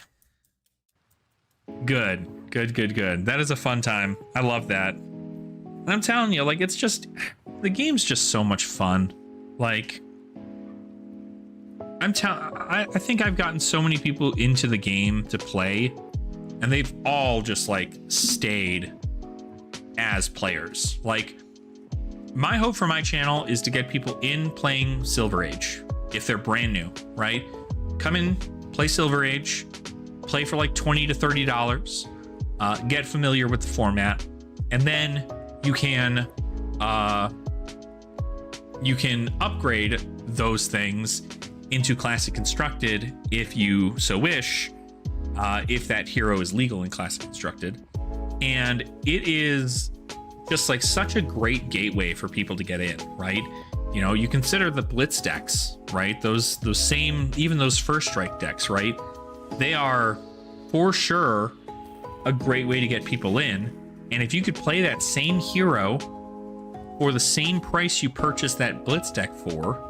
Good. That is a fun time. I love that. And I'm telling you, like, it's just, the game's just so much fun. Like, I think I've gotten so many people into the game to play, and they've all just like stayed as players. Like, my hope for my channel is to get people in playing Silver Age if they're brand new, right? Come in, play Silver Age, play for like $20 to $30, get familiar with the format, and then you can upgrade those things into Classic Constructed if you so wish, if that hero is legal in Classic Constructed. And it is just like such a great gateway for people to get in, right? You know, you consider the Blitz decks, right? Those same, even those First Strike decks, right? They are for sure a great way to get people in. And if you could play that same hero for the same price you purchased that Blitz deck for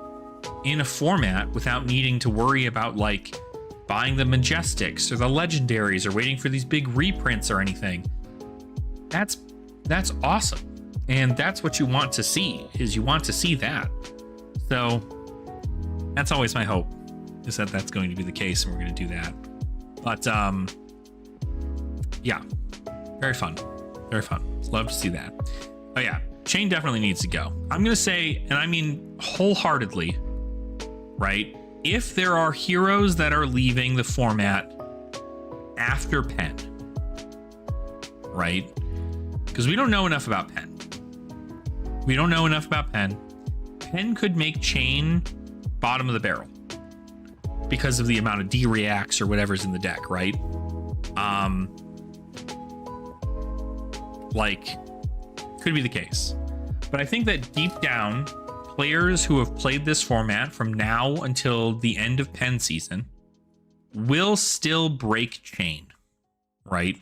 in a format without needing to worry about like buying the Majestics or the Legendaries or waiting for these big reprints or anything, that's awesome. And that's what you want to see, is you want to see that. So that's always my hope, is that that's going to be the case, and we're going to do that. But yeah, very fun. Love to see that. Oh yeah, Chain definitely needs to go. I'm going to say, and I mean wholeheartedly, right? If there are heroes that are leaving the format after Pen, right? Because we don't know enough about Pen. Pen could make Chain bottom of the barrel because of the amount of D-reacts or whatever's in the deck, right? Like, could be the case. But I think that deep down, players who have played this format from now until the end of Pen season will still break Chain, right?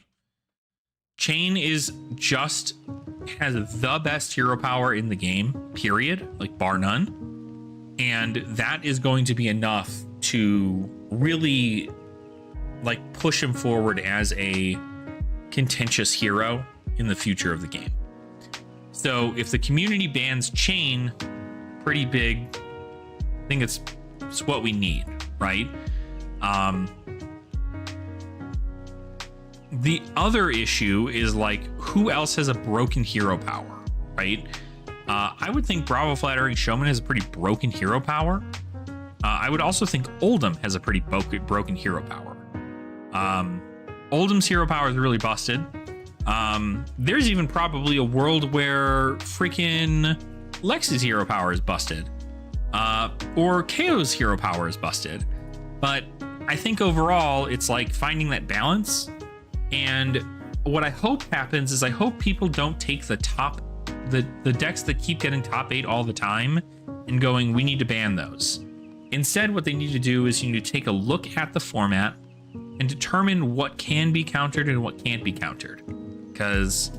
Chain has the best hero power in the game, period, like bar none. And that is going to be enough to really like push him forward as a contentious hero in the future of the game. So if the community bans Chain, pretty big, I think it's what we need, right? The other issue is like, who else has a broken hero power, right? I would think Bravo Flattering Showman has a pretty broken hero power. I would also think Oldham has a pretty broken hero power. Oldham's hero power is really busted. There's even probably a world where freaking Lex's hero power is busted, or KO's hero power is busted. But I think overall, it's like finding that balance. And what I hope happens is I hope people don't take the decks that keep getting top 8 all the time and going, we need to ban those. Instead, what they need to do is you need to take a look at the format and determine what can be countered and what can't be countered. Because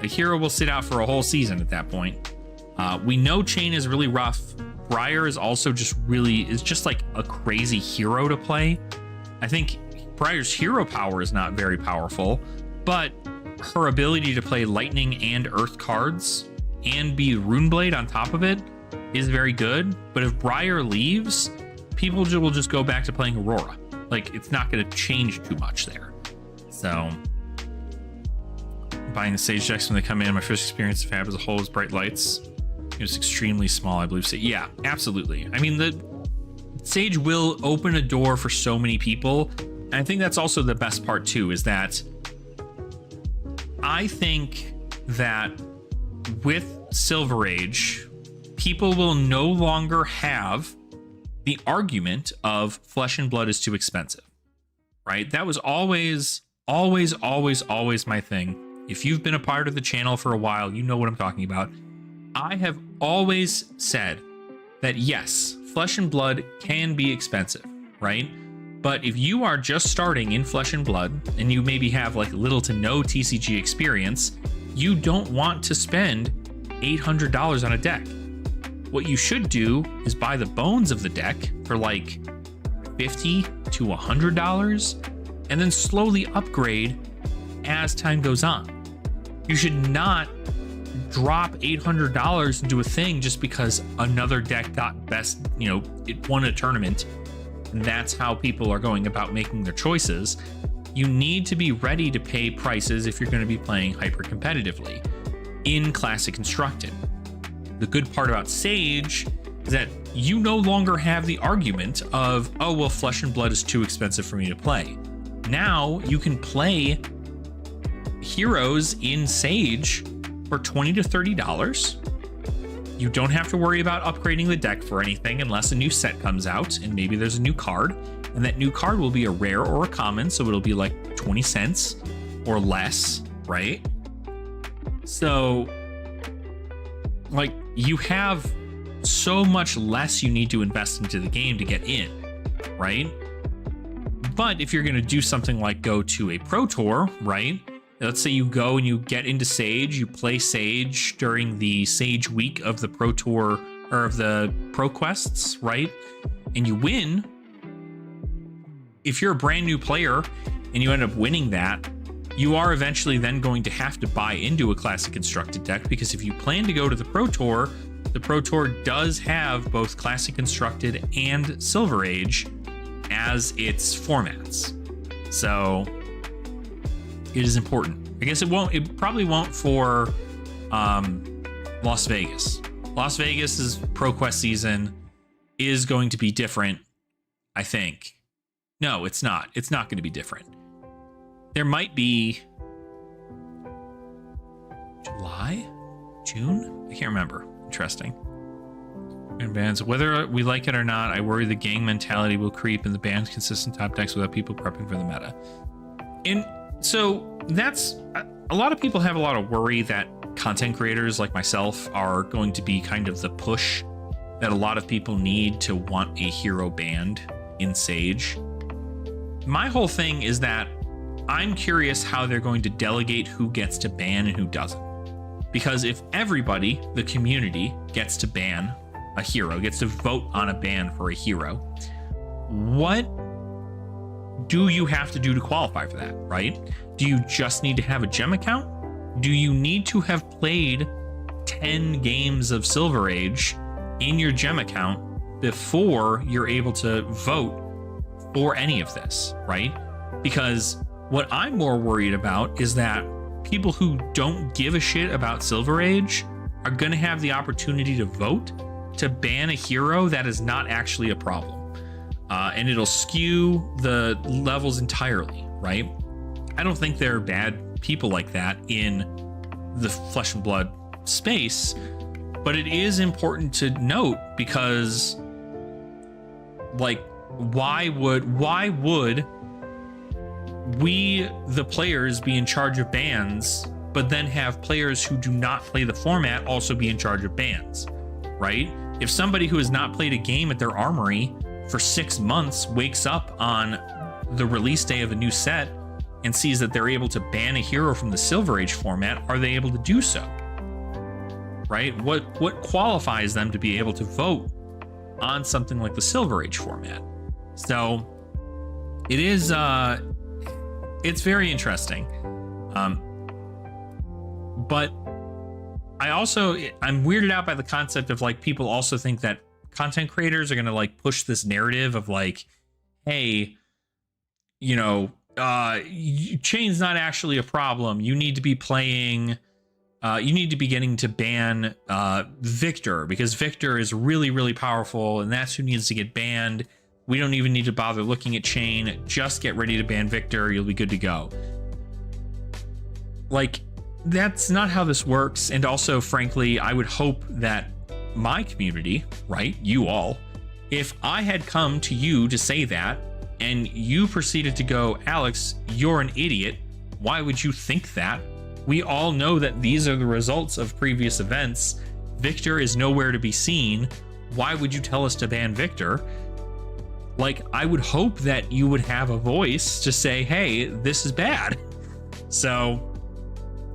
a hero will sit out for a whole season at that point. We know Chain is really rough. Briar is also just like a crazy hero to play. I think Briar's hero power is not very powerful, but her ability to play Lightning and Earth cards and be Runeblade on top of it is very good. But if Briar leaves, people will just go back to playing Aurora. Like, it's not going to change too much there. So, buying the Sage decks when they come in, my first experience of FaB as a whole was Bright Lights. It was extremely small, I believe. So, yeah, absolutely. I mean, the Sage will open a door for so many people. And I think that's also the best part too, is that I think that with Silver Age, people will no longer have the argument of Flesh and Blood is too expensive, right? That was always my thing. If you've been a part of the channel for a while, you know what I'm talking about. I have always said that yes, Flesh and Blood can be expensive, right? But if you are just starting in Flesh and Blood and you maybe have like little to no TCG experience, you don't want to spend $800 on a deck. What you should do is buy the bones of the deck for like $50 to $100 and then slowly upgrade as time goes on. You should not drop $800 into a thing just because another deck got best, it won a tournament. And that's how people are going about making their choices. You need to be ready to pay prices if you're going to be playing hyper competitively in Classic Constructed. The good part about Sage is that you no longer have the argument of, oh, well, Flesh and Blood is too expensive for me to play. Now you can play heroes in Sage for $20 to $30. You don't have to worry about upgrading the deck for anything unless a new set comes out and maybe there's a new card, and that new card will be a rare or a common, so it'll be like 20 cents or less, right? So like you have so much less you need to invest into the game to get in, right? But if you're going to do something like go to a Pro Tour, right? Let's say you go and you get into Sage, you play Sage during the Sage week of the Pro Tour or of the Pro Quests, right? And you win. If you're a brand new player and you end up winning that, you are eventually then going to have to buy into a Classic Constructed deck, because if you plan to go to the Pro Tour does have both Classic Constructed and Silver Age as its formats. So it is important. I guess it probably won't for Las Vegas. Las Vegas's Pro Quest season is going to be different, I think. No, it's not. It's not going to be different. There might be July? June? I can't remember. Interesting. And bands, whether we like it or not, I worry the gang mentality will creep and the band's consistent top decks without people prepping for the meta. And so that's a lot of people have a lot of worry that content creators like myself are going to be kind of the push that a lot of people need to want a hero banned in Sage. My whole thing is that I'm curious how they're going to delegate who gets to ban and who doesn't. Because if everybody, the community, gets to ban a hero, gets to vote on a ban for a hero, what do you have to do to qualify for that, right? Do you just need to have a gem account? Do you need to have played 10 games of Silver Age in your gem account before you're able to vote for any of this, right? Because what I'm more worried about is that people who don't give a shit about Silver Age are going to have the opportunity to vote to ban a hero that is not actually a problem. And it'll skew the levels entirely, right? I don't think there are bad people like that in the Flesh and Blood space, but it is important to note because, like, why would we, the players, be in charge of bans, but then have players who do not play the format also be in charge of bans, right? If somebody who has not played a game at their armory for 6 months wakes up on the release day of a new set and sees that they're able to ban a hero from the Silver Age format, are they able to do so? Right? What qualifies them to be able to vote on something like the Silver Age format? So it is it's very interesting. But I'm weirded out by the concept of like people also think that content creators are going to like push this narrative of like, hey, chain's not actually a problem. You need to be playing, you need to be getting to ban Victor, because Victor is really, really powerful and that's who needs to get banned. We don't even need to bother looking at chain. Just get ready to ban Victor. You'll be good to go. Like, that's not how this works. And also, frankly, I would hope that my community, right, you all, if I had come to you to say that and you proceeded to go, Alex, you're an idiot, why would you think that? We all know that these are the results of previous events. Victor is nowhere to be seen. why would you tell us to ban Victor? Like, I would hope that you would have a voice to say, hey, this is bad. So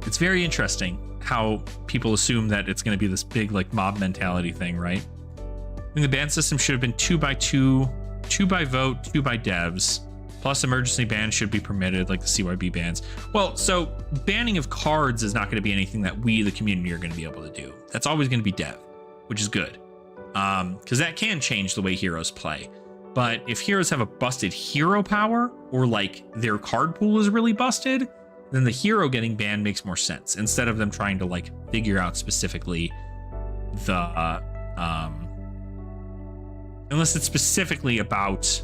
it's very interesting how people assume that it's going to be this big like mob mentality thing, right? I think the ban system should have been 2x2, 2 by vote, 2 by devs, plus emergency bans should be permitted, like the CYB bans. Well, so banning of cards is not going to be anything that we, the community, are going to be able to do. That's always going to be dev, which is good, because that can change the way heroes play. But if heroes have a busted hero power, or like their card pool is really busted, then the hero getting banned makes more sense, instead of them trying to like figure out specifically the unless it's specifically about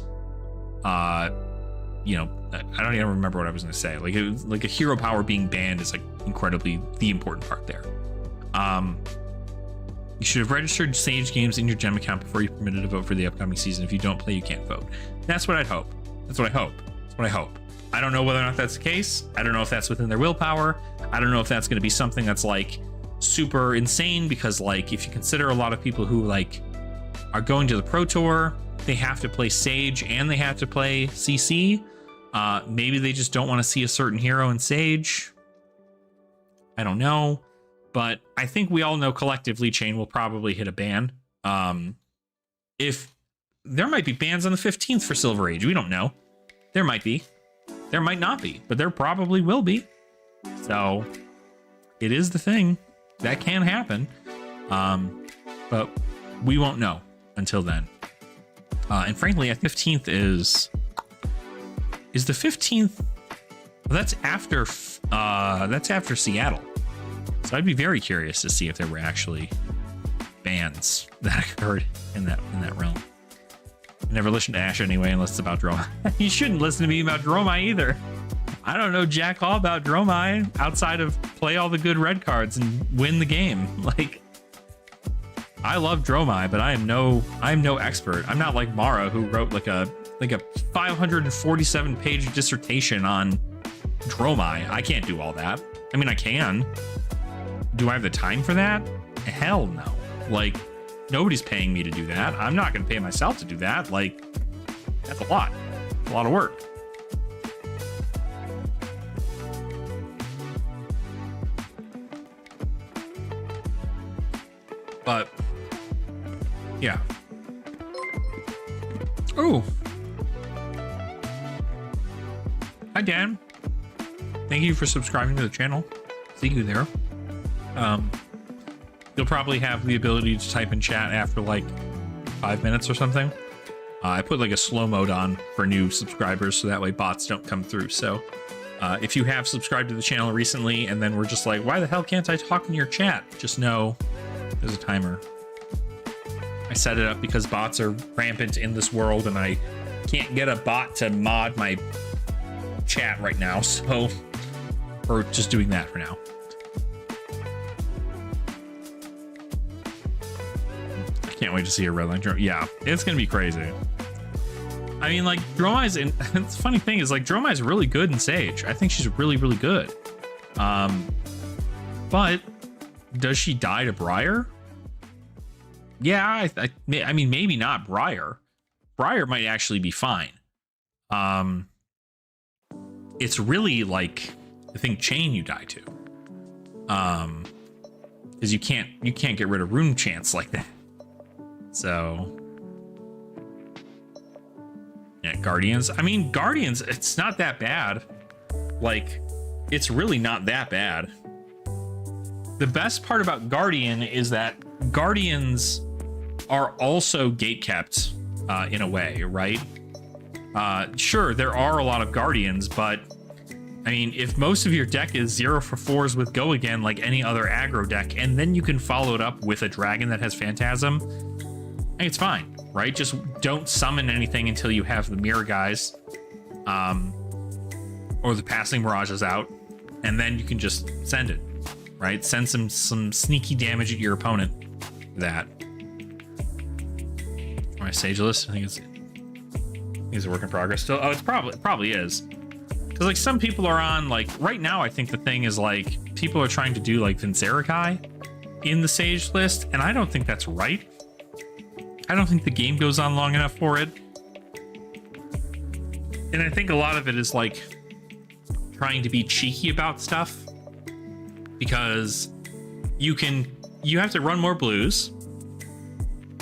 you know, I don't even remember what I was going to say. Like, it was, like a hero power being banned is like incredibly the important part there. You should have registered Sage games in your gem account before you're permitted to vote for the upcoming season. If you don't play, you can't vote. That's what I'd hope. That's what I hope. That's what I hope. I don't know whether or not that's the case. I don't know if that's within their willpower. I don't know if that's going to be something that's like super insane, because like if you consider a lot of people who like are going to the Pro Tour, they have to play Sage and they have to play CC. Maybe they just don't want to see a certain hero in Sage. I don't know. But I think we all know collectively Chain will probably hit a ban. If there might be bans on the 15th for Silver Age, we don't know. There might be. There might not be, but there probably will be. So it is the thing that can happen. But we won't know until then. And frankly, I think 15th is the 15th. Well, that's after Seattle. So I'd be very curious to see if there were actually bans that occurred in that realm. I never listen to Ash anyway, unless it's about Dromai. You shouldn't listen to me about Dromai either. I don't know jack all about Dromai outside of play all the good red cards and win the game. Like, I love Dromai, but I'm no expert. I'm not like Mara, who wrote like a 547 page dissertation on Dromai. I can't do all that. I mean, I can. Do I have the time for that? Hell no. Like, nobody's paying me to do that. I'm not going to pay myself to do that. Like, that's a lot. It's a lot of work. But, yeah. Oh. Hi, Dan. Thank you for subscribing to the channel. See you there. You'll probably have the ability to type in chat after like 5 minutes or something. I put like a slow mode on for new subscribers, so that way bots don't come through. So if you have subscribed to the channel recently and then we're just like, why the hell can't I talk in your chat? Just know there's a timer. I set it up because bots are rampant in this world and I can't get a bot to mod my chat right now. So we're just doing that for now. Can't wait to see a red line. Yeah, it's gonna be crazy. I mean, like, Dromai's in. The funny thing is, like, Dromai's really good in Sage. I think she's really, really good. But does she die to Briar? Yeah, I mean, maybe not Briar. Briar might actually be fine. It's really like, I think Chain you die to. Because you can't get rid of Rune Chance like that. So, yeah, Guardians. I mean, Guardians, it's not that bad. Like, it's really not that bad. The best part about Guardian is that Guardians are also gatekept in a way, right? Sure, there are a lot of Guardians, but I mean, if most of your deck is 0 for 4s with Go Again, like any other aggro deck, and then you can follow it up with a dragon that has Phantasm, I think it's fine, right? Just don't summon anything until you have the Mirror Guys, or the Passing Mirages out, and then you can just send it, right? Send some sneaky damage at your opponent. That. My Sage list, I think it's a work in progress still. Oh, it probably is. Because like some people are on, like right now, I think the thing is like people are trying to do like Vincerikai in the Sage list, and I don't think that's right. I don't think the game goes on long enough for it. And I think a lot of it is like trying to be cheeky about stuff, because you have to run more blues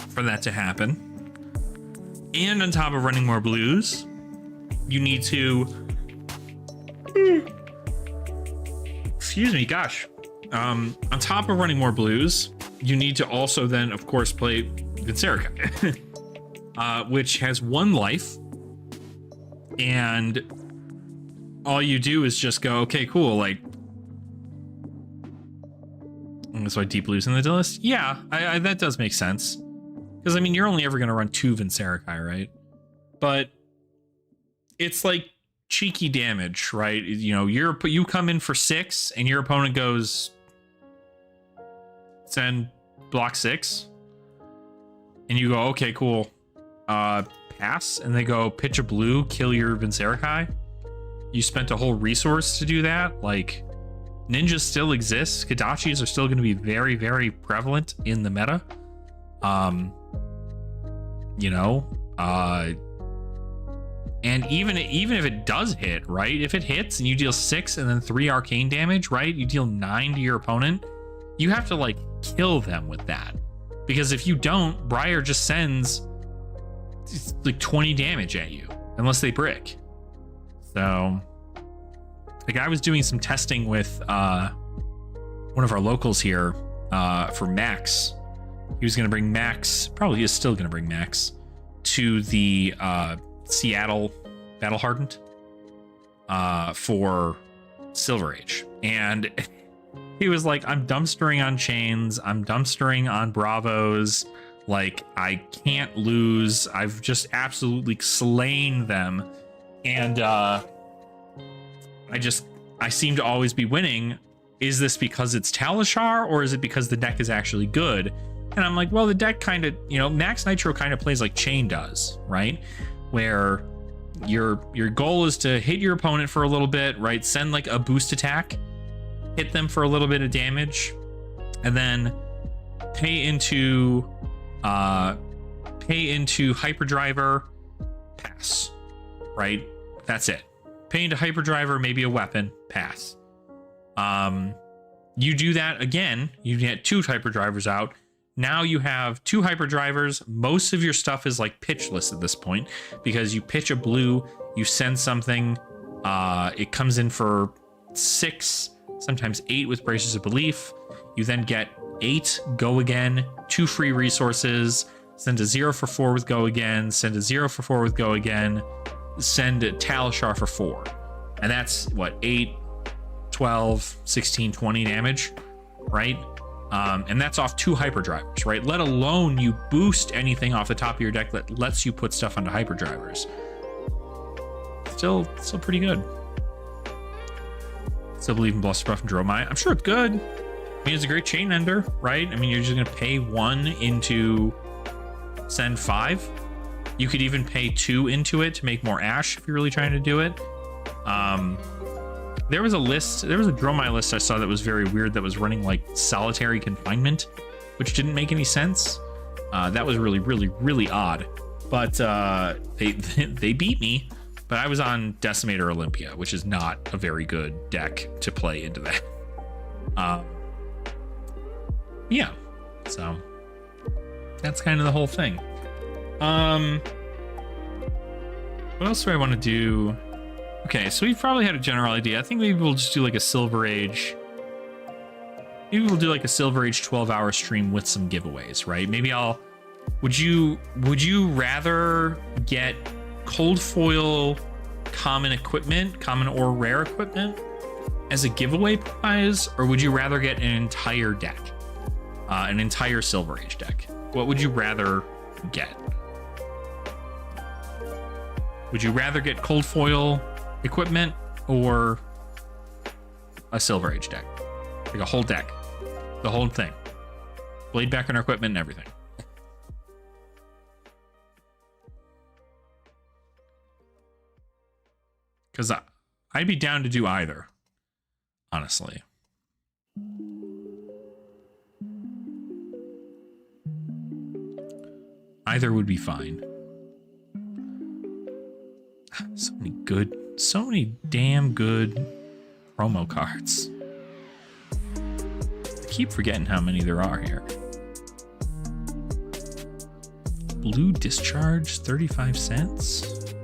for that to happen. And on top of running more blues, you need to, excuse me, gosh. On top of running more blues, you need to also then, of course, play Recylcing, which has 1 life. And all you do is just go, okay, cool, like, that's why deep blues in the list. Yeah, I that does make sense. Because, I mean, you're only ever going to run 2 Recylcing, right? But it's like cheeky damage, right? You know, you come in for 6 and your opponent goes send block 6. And you go, okay, cool. Pass. And they go pitch a blue, kill your Recylcing. You spent a whole resource to do that. Like, ninjas still exist. Kodachis are still going to be very, very prevalent in the meta. You know, and even if it does hit, right? If it hits and you deal 6 and then 3 arcane damage, right? You deal 9 to your opponent. You have to like kill them with that, because if you don't, Briar just sends like 20 damage at you unless they brick. So, like, I was doing some testing with one of our locals here for Max. He was going to bring Max, probably is still going to bring Max, to the Seattle Battle Hardened for Silver Age. And he was like, I'm dumpstering on chains. I'm dumpstering on Bravos. Like, I can't lose. I've just absolutely slain them. And I seem to always be winning. Is this because it's Talishar, or is it because the deck is actually good? And I'm like, well, the deck kind of, you know, Max Nitro kind of plays like Chain does, right? Where your goal is to hit your opponent for a little bit, right? Send like a boost attack, hit them for a little bit of damage, and then pay into Hyperdriver, pass, right? That's it. Pay into Hyperdriver, maybe a weapon, pass. You do that again, you get 2 Hyperdrivers out. Now you have 2 Hyperdrivers. Most of your stuff is like pitchless at this point, because you pitch a blue, you send something, it comes in for 6, sometimes 8 with Braces of Belief. You then get 8 Go Again, 2 free resources, send a 0 for 4 with Go Again, send a 0 for 4 with Go Again, send a Talishar for 4. And that's what, 8, 12, 16, 20 damage, right? And that's off 2 Hyperdrivers, right? Let alone you boost anything off the top of your deck that lets you put stuff onto Hyperdrivers. Still pretty good. Still believe in Bluster Buff and Dromai. I'm sure it's good. I mean, it's a great chain ender, right? I mean, you're just gonna pay 1 into send 5. You could even pay 2 into it to make more Ash if you're really trying to do it. There was a Dromai list I saw that was very weird, that was running like Solitary Confinement, which didn't make any sense. That was really, really, really odd. But they beat me. But I was on Decimator Olympia, which is not a very good deck to play into that. Yeah, so that's kind of the whole thing. What else do I want to do? Okay, so we've probably had a general idea. I think maybe we'll just do like a Silver Age. Maybe we'll do like a Silver Age 12-hour stream with some giveaways, right? Maybe would you rather get cold foil common equipment, common or rare equipment as a giveaway prize, or would you rather get an entire deck, an entire Silver Age deck? What would you rather get? Would you rather get cold foil equipment or a Silver Age deck? Like a whole deck, the whole thing, blade back on our equipment and everything. Because I'd be down to do either, honestly. Either would be fine. So many damn good promo cards. I keep forgetting how many there are here. Blue Discharge, 35 cents.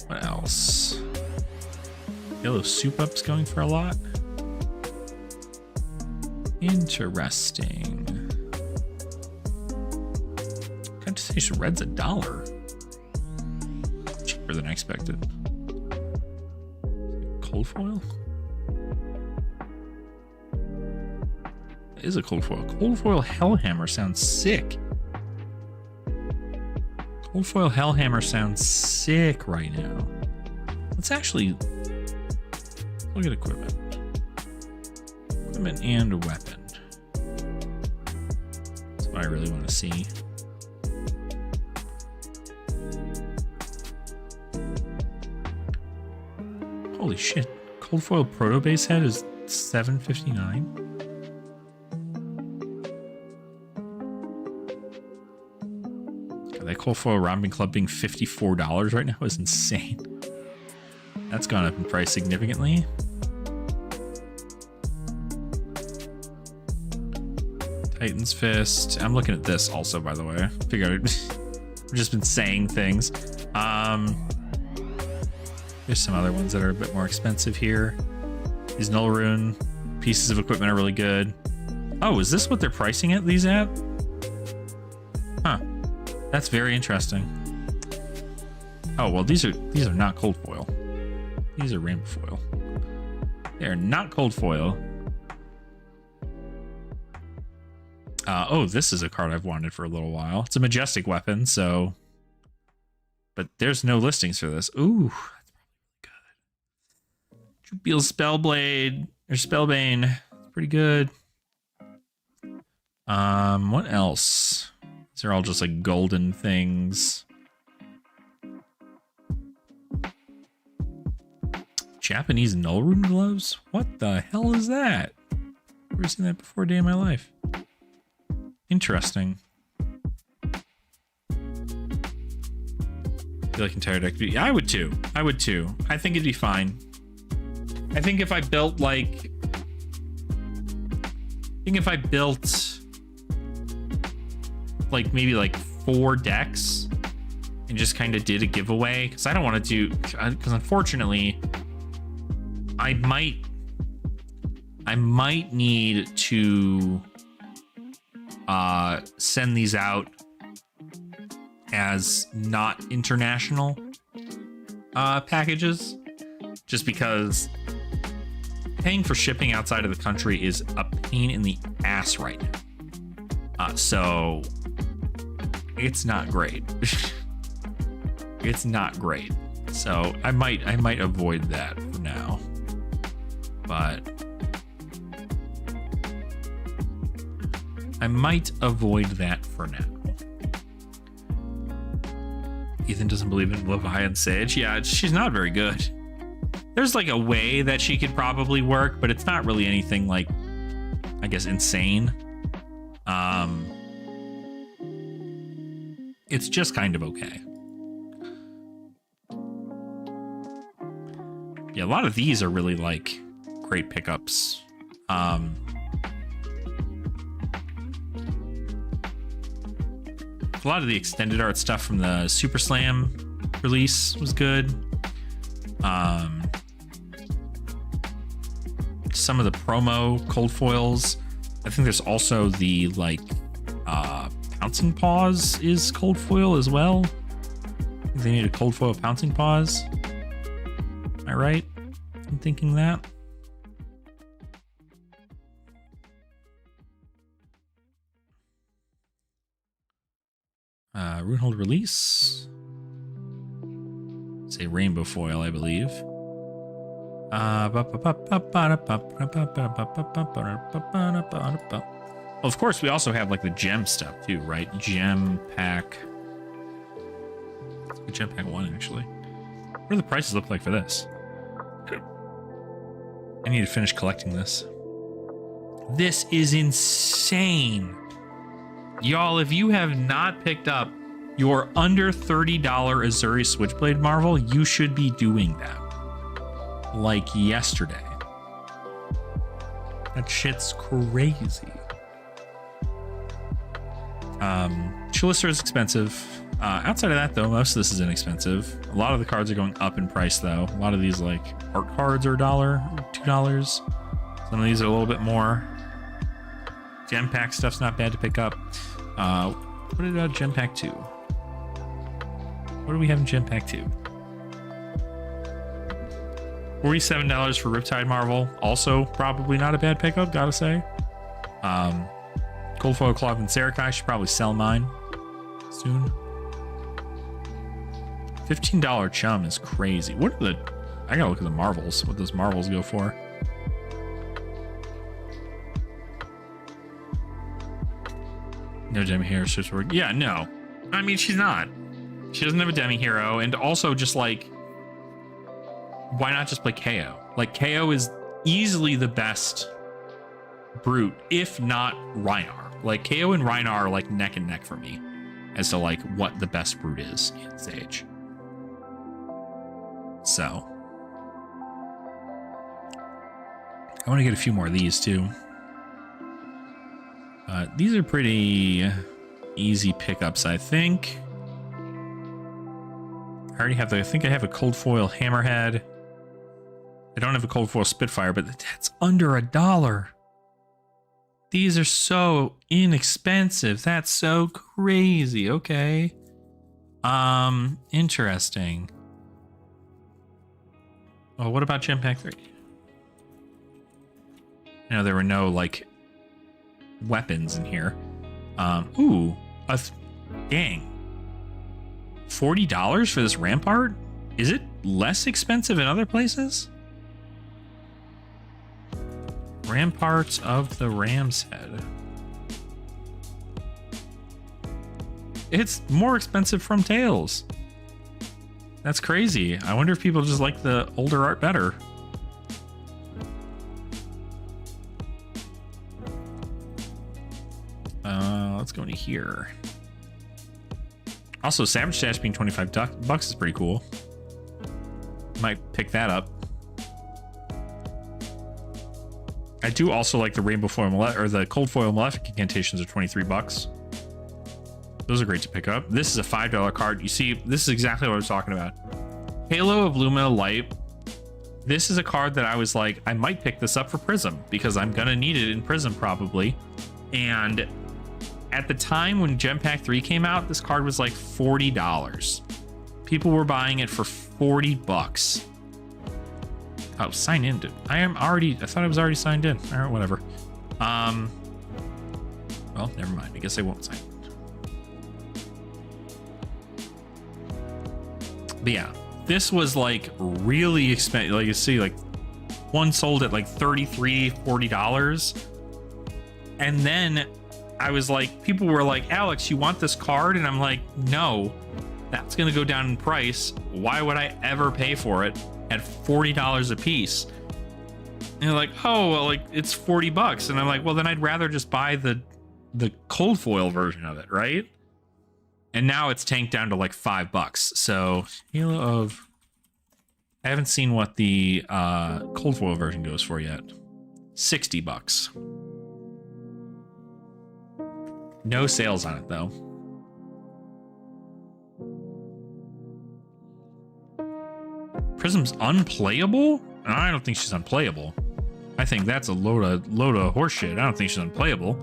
What else? Yellow Soup Up's going for a lot. Interesting. Conversation Red's $1. Cheaper than I expected. Cold foil? It is a cold foil. Cold foil Hellhammer sounds sick. Cold foil Hellhammer sounds sick right now. Let's actually look at equipment. Equipment and a weapon. That's what I really want to see. Holy shit. Cold foil proto base head is $7.59. That cold foil Romping Club being $54 right now is insane. That's gone up in price significantly. Titan's Fist. I'm looking at this also, by the way. Figured I've just been saying things. There's some other ones that are a bit more expensive here. These Null Rune pieces of equipment are really good. Oh, is this what they're pricing these at? Huh. That's very interesting. Oh, well, these are not cold foil. These are rainbow foil. They are not cold foil. Oh, this is a card I've wanted for a little while. It's a majestic weapon, so... But there's no listings for this. Ooh, that's probably good. Jubilee Spellblade, or Spellbane. It's pretty good. What else? These are all just like golden things. Japanese Null Rune gloves? What the hell is that? Never seen that before a day in my life. Interesting. I feel like entire deck. Yeah, I would too. I would too. I think it'd be fine. I think if I built like... maybe like 4 decks and just kind of did a giveaway, because I don't want to do... Because unfortunately, I might need to send these out as not international packages, just because paying for shipping outside of the country is a pain in the ass right now. So it's not great. It's not great. So I might avoid that for now. But I might avoid that for now. Ethan doesn't believe in Leviathan Sage. Yeah, she's not very good. There's like a way that she could probably work, but it's not really anything like, I guess, insane. It's just kind of okay. Yeah, a lot of these are really like great pickups. A lot of the extended art stuff from the Super Slam release was good. Some of the promo cold foils. I think there's also the like Pouncing Paws is cold foil as well. I think they need a cold foil Pouncing Paws. Am I right in thinking that? Runehold release. It's a rainbow foil, I believe. Well, of course, we also have like the gem stuff too, right? Gem pack. Gem pack 1, actually. What do the prices look like for this? I need to finish collecting this. This is insane. Y'all, if you have not picked up your under $30 Azuri Switchblade Marvel, you should be doing that. Like yesterday. That shit's crazy. Chalister is expensive. Outside of that, though, most of this is inexpensive. A lot of the cards are going up in price, though. A lot of these, like, art cards are $1, $2. Some of these are a little bit more. Gem pack stuff's not bad to pick up. What about Gem Pack 2? What do we have in Gem Pack 2? $47 for Riptide Marvel. Also, probably not a bad pickup, gotta say. Cold Foil Claw and Serakai. Should probably sell mine soon. $15 Chum is crazy. What are the... I gotta look at the Marvels. What those Marvels go for. No Demi Hero Switchboard. Yeah, no. I mean, she's not. She doesn't have a Demi Hero. And also, just like... why not just play KO? Like, KO is easily the best Brute, if not Rhinar. Like, KO and Rhinar are like neck and neck for me as to like what the best Brute is in Sage. So I want to get a few more of these too. These are pretty easy pickups, I think. I already have I think I have a Cold Foil Hammerhead. I don't have a Cold Foil Spitfire, but that's under $1. These are so inexpensive. That's so crazy. Okay. Interesting. Well, what about Gem Pack 3? I know there were no, like, weapons in here. Ooh. Dang. $40 for this Rampart? Is it less expensive in other places? Ramparts of the Ram's Head. It's more expensive from Tales. That's crazy. I wonder if people just like the older art better. Let's go into here. Also, Savage Stash being $25 is pretty cool. Might pick that up. I do also like the Rainbow Foil or the Cold Foil Malefic Incantations are $23. Those are great to pick up. This is a $5 card. You see, this is exactly what I was talking about. Halo of Lumina Light. This is a card that I was like, I might pick this up for Prism because I'm gonna need it in Prism probably. And at the time when Gem Pack 3 came out, this card was like $40. People were buying it for $40. Oh, sign in, dude. I thought I was already signed in. All right, whatever. Well, never mind. I guess I won't sign in. But yeah, this was like really expensive. Like you see, like one sold at like $33, $40. And then I was like, people were like, Alex, you want this card? And I'm like, no, that's going to go down in price. Why would I ever pay for it at $40 a piece? And they're like, oh, well, like it's $40. And I'm like, well, then I'd rather just buy the cold foil version of it, right? And now it's tanked down to like $5. So Halo of, I haven't seen what the cold foil version goes for yet. $60. No sales on it though. Prism's unplayable? I don't think she's unplayable. I think that's a load of horseshit. I don't think she's unplayable.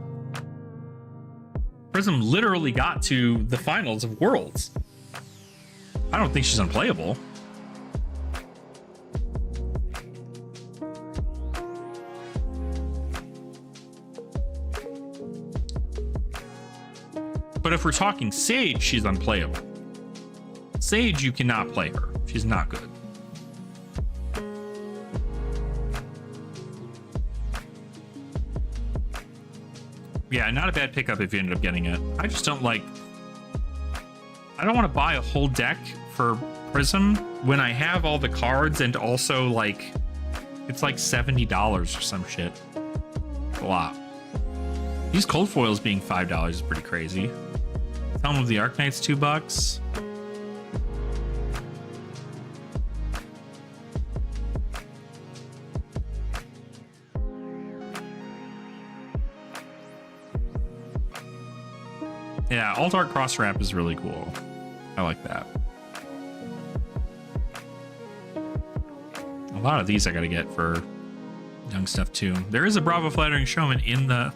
Prism literally got to the finals of Worlds. I don't think she's unplayable. But if we're talking Sage, she's unplayable. Sage, you cannot play her. She's not good. Yeah, not a bad pickup if you ended up getting it. I just don't like... I don't want to buy a whole deck for Prism when I have all the cards and also, like, it's like $70 or some shit. A lot. These cold foils being $5 is pretty crazy. Helm of the Arknight's $2. Yeah, Alt Art Cross Wrap is really cool. I like that. A lot of these I gotta get for young stuff too. There is a Bravo Flattering Showman in the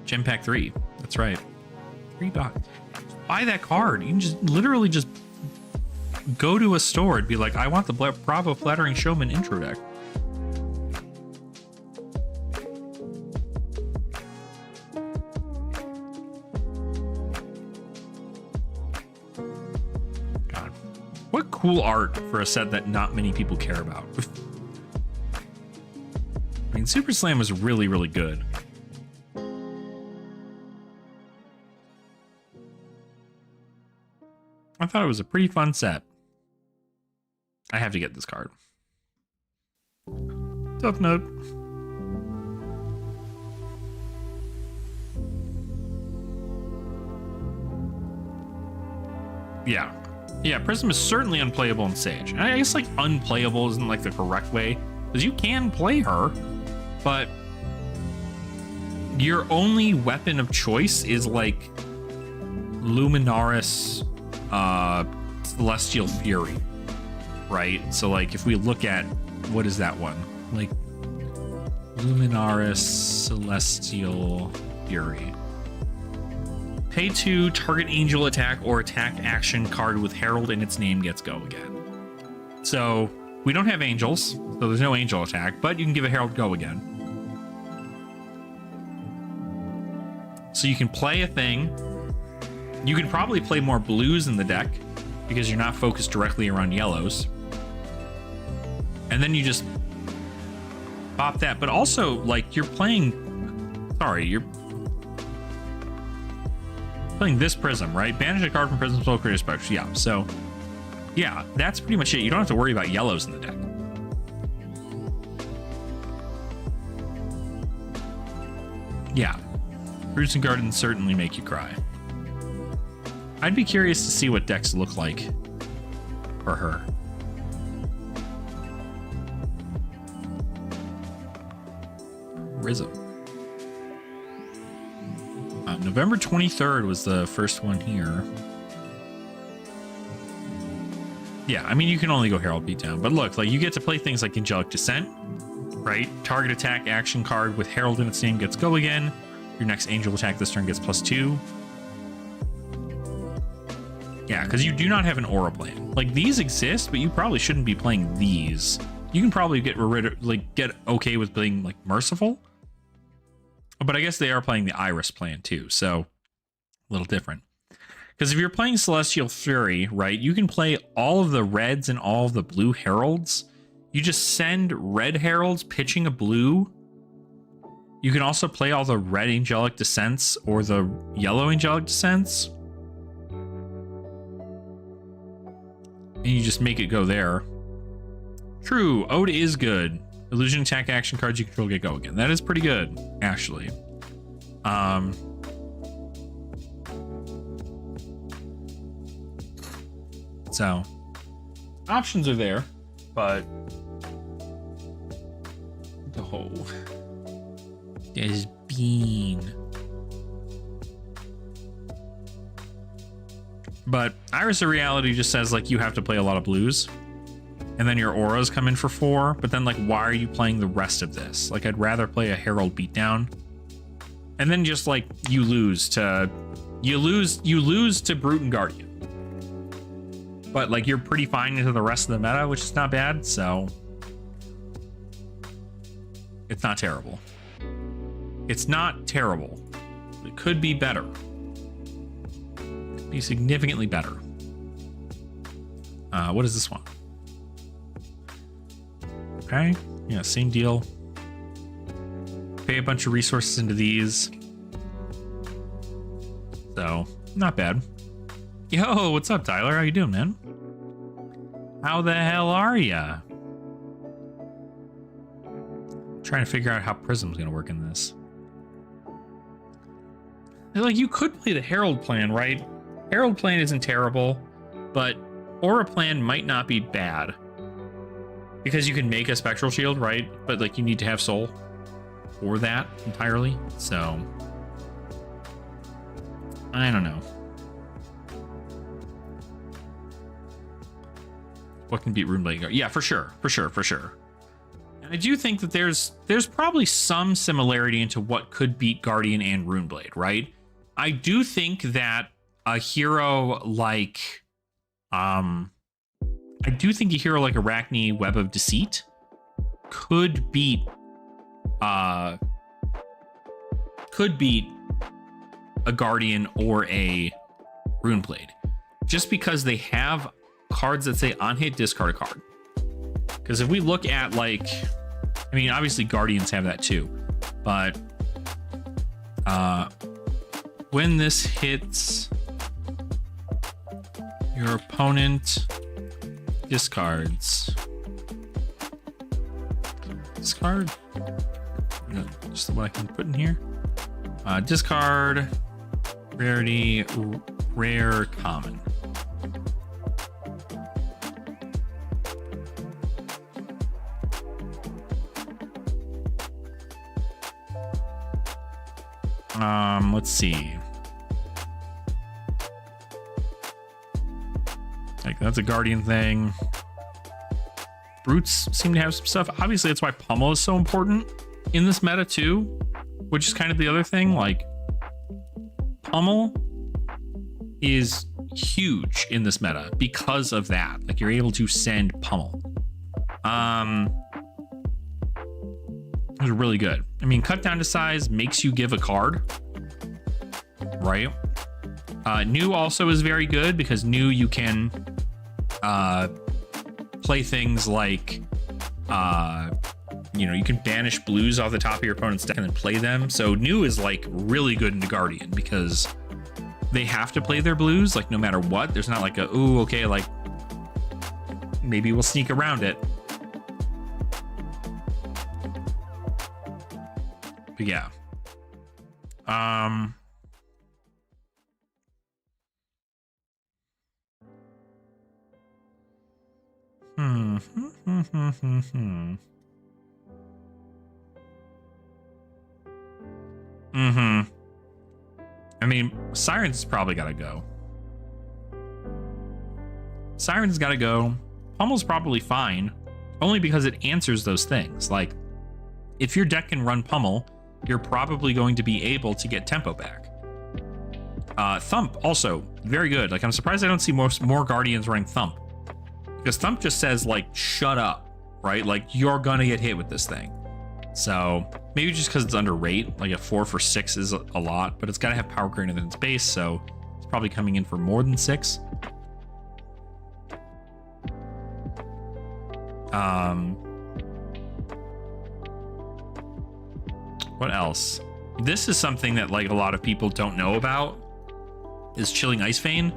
Gem Pack 3. That's right. $3. Just buy that card. You can just literally just go to a store and be like, I want the Bravo Flattering Showman intro deck. God. What cool art for a set that not many people care about. I mean, Super Slam was really, really good. I thought it was a pretty fun set. I have to get this card. Tough note. Yeah. Yeah, Prism is certainly unplayable in Sage. And I guess like unplayable isn't like the correct way, because you can play her, but your only weapon of choice is like Luminaris Celestial Fury, right? So like if we look at what is that one, like Luminaris Celestial Fury, pay 2, target angel attack or attack action card with Herald in its name gets go again. So we don't have angels, so there's no angel attack, but you can give a Herald go again. So you can play a thing. You can probably play more blues in the deck because you're not focused directly around yellows. And then you just pop that. But also, like, you're playing... Sorry, you're playing this Prism, right? Banish a card from Prism spell, create a spectrum. Yeah, so... Yeah, that's pretty much it. You don't have to worry about yellows in the deck. Yeah. Roots and Gardens certainly make you cry. I'd be curious to see what decks look like for her. Rhythm. November 23rd was the first one here. Yeah, I mean, you can only go Herald Beatdown, but look, like you get to play things like Angelic Descent, right? Target attack action card with Herald in its name gets go again. Your next angel attack this turn gets +2. Yeah, because you do not have an aura plan. Like these exist, but you probably shouldn't be playing these. You can probably get rid of, like, get okay with being like merciful. But I guess they are playing the Iris plan too, so a little different. Because if you're playing Celestial Fury, right, you can play all of the reds and all of the blue heralds. You just send red heralds pitching a blue. You can also play all the red Angelic Descents or the yellow Angelic Descents. And you just make it go there. True, Ode is good. Illusion attack action cards you control get go again. That is pretty good, actually. So, options are there, but... Oh. There's Bean. But Iris of Reality just says, like, you have to play a lot of blues. And then your auras come in for 4. But then, like, why are you playing the rest of this? Like, I'd rather play a Herald Beatdown. And then just, like, you lose to Brute and Guardian. But, like, you're pretty fine into the rest of the meta, which is not bad, so... It's not terrible. It's not terrible. It could be better. Be significantly better. What is this one? Okay, yeah, same deal. Pay a bunch of resources into these. So, not bad. Yo, what's up, Tyler? How you doing, man? How the hell are ya? trying to figure out how Prism's going to work in this. Like, you could play the Herald plan, right? Herald plan isn't terrible, but Aura plan might not be bad. Because you can make a Spectral Shield, right? But, like, you need to have Soul for that entirely. So, I don't know. What can beat Runeblade? Yeah, for sure. And I do think that there's probably some similarity into what could beat Guardian and Runeblade, right? I do think that a hero like Arachne Web of Deceit could beat a Guardian or a Runeblade, just because they have cards that say on hit discard a card. Because if we look at, like, I mean, obviously Guardians have that too, but when this hits, your opponent discards. Discard? No, just what I can put in here. Discard, rarity, rare, common. Let's see. Like, that's a Guardian thing. Brutes seem to have some stuff. Obviously, that's why Pummel is so important in this meta too, which is kind of the other thing. Like, Pummel is huge in this meta because of that. Like, you're able to send Pummel. It's really good. I mean, cut down to size makes you give a card, right? New also is very good because new you can play things like you can banish blues off the top of your opponent's deck and then play them. So new is like really good into Guardian because they have to play their blues like no matter what. There's not like a ooh, okay, like maybe we'll sneak around it. But yeah. I mean, Siren's probably gotta go. Siren's gotta go. Pummel's probably fine, only because it answers those things. Like, if your deck can run Pummel, you're probably going to be able to get tempo back. Thump also very good. Like, I'm surprised I don't see more Guardians running Thump, because Thump just says, like, shut up, right? Like, you're gonna get hit with this thing. So maybe just because it's under rate, like a 4 for 6 is a lot, but it's got to have power greater than its base, so it's probably coming in for more than 6. What else? This is something that, like, a lot of people don't know about, is Chilling Ice Vein.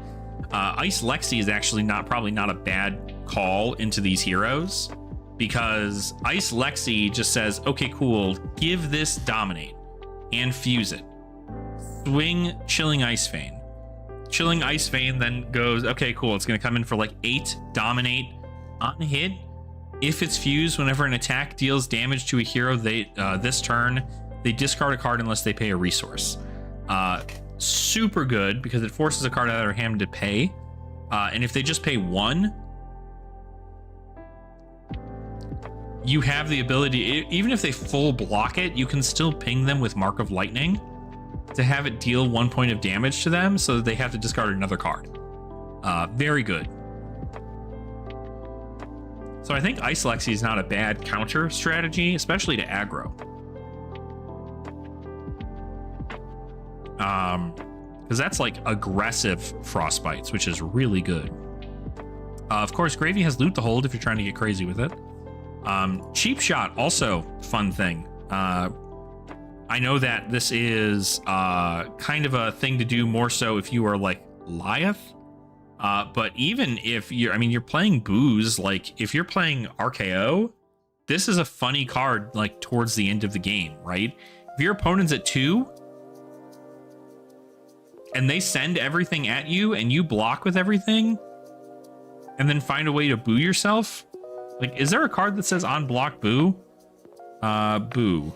Ice Lexi is actually probably not a bad call into these heroes, because Ice Lexi just says, okay, cool, give this Dominate and fuse it. Swing Chilling Ice Vein. Chilling Ice Vein then goes, okay, cool, it's going to come in for like 8 Dominate on hit. If it's fused, whenever an attack deals damage to a hero this turn, they discard a card unless they pay a resource. Super good, because it forces a card out of their hand to pay. And if they just pay 1, you have the ability, even if they full block it, you can still ping them with Mark of Lightning to have it deal 1 point of damage to them, so that they have to discard another card. Very good. So I think Ice Lexi is not a bad counter strategy, especially to aggro. Because that's like aggressive Frostbites, which is really good. Of course, Gravy has Loot to Hold if you're trying to get crazy with it. Cheap Shot, also fun thing. I know that this is kind of a thing to do more so if you are like Lyeth. But even if you're playing Booze, like if you're playing RKO, this is a funny card, like towards the end of the game, right? If your opponent's at 2 and they send everything at you and you block with everything and then find a way to boo yourself. Like, is there a card that says on block boo? Boo.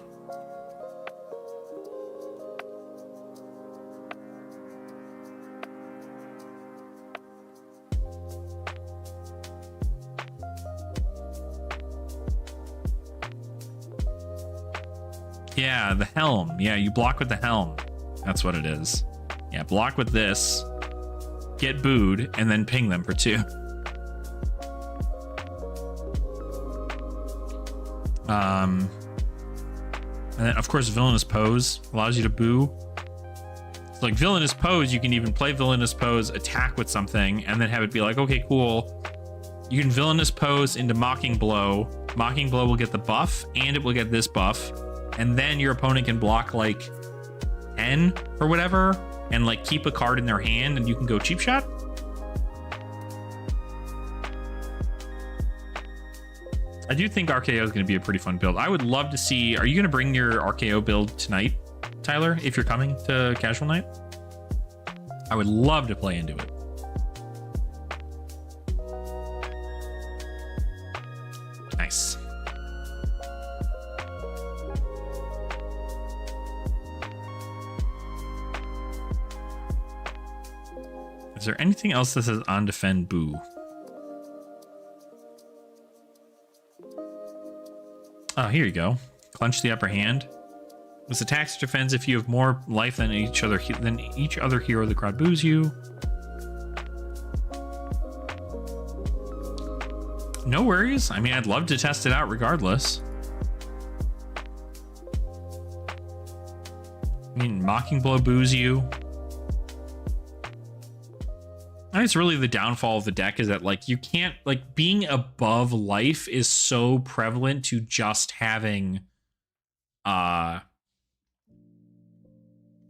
Yeah, the helm. Yeah, you block with the helm. That's what it is. Yeah, block with this, get booed, and then ping them for 2. And then, of course, Villainous Pose allows you to boo. So, like, Villainous Pose, you can even play Villainous Pose, attack with something, and then have it be like, okay, cool. You can Villainous Pose into Mocking Blow. Mocking Blow will get the buff, and it will get this buff. And then your opponent can block, like, 10 or whatever, and, like, keep a card in their hand, and you can go cheap shot. I do think RKO is going to be a pretty fun build. I would love to see... Are you going to bring your RKO build tonight, Tyler, if you're coming to Casual Night? I would love to play into it. Nice. Is there anything else that says on defend boo? Oh, here you go. Clench the upper hand. This attacks or defends if you have more life than each other hero the crowd boos you. No worries. I mean, I'd love to test it out regardless. I mean, Mocking Blow boos you. I think it's really the downfall of the deck is that, like, you can't, like, being above life is so prevalent to just having,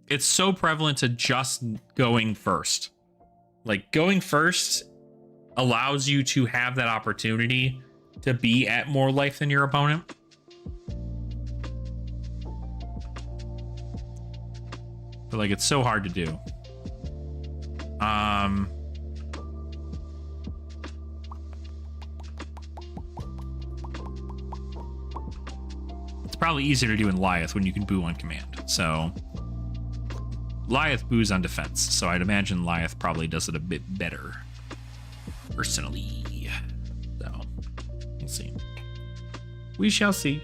it's so prevalent to just going first. Like, going first allows you to have that opportunity to be at more life than your opponent. But, like, it's so hard to do. It's probably easier to do in Lyeth when you can boo on command. So Lyeth boos on defense, so I'd imagine Lyeth probably does it a bit better, personally. So we'll see. We shall see.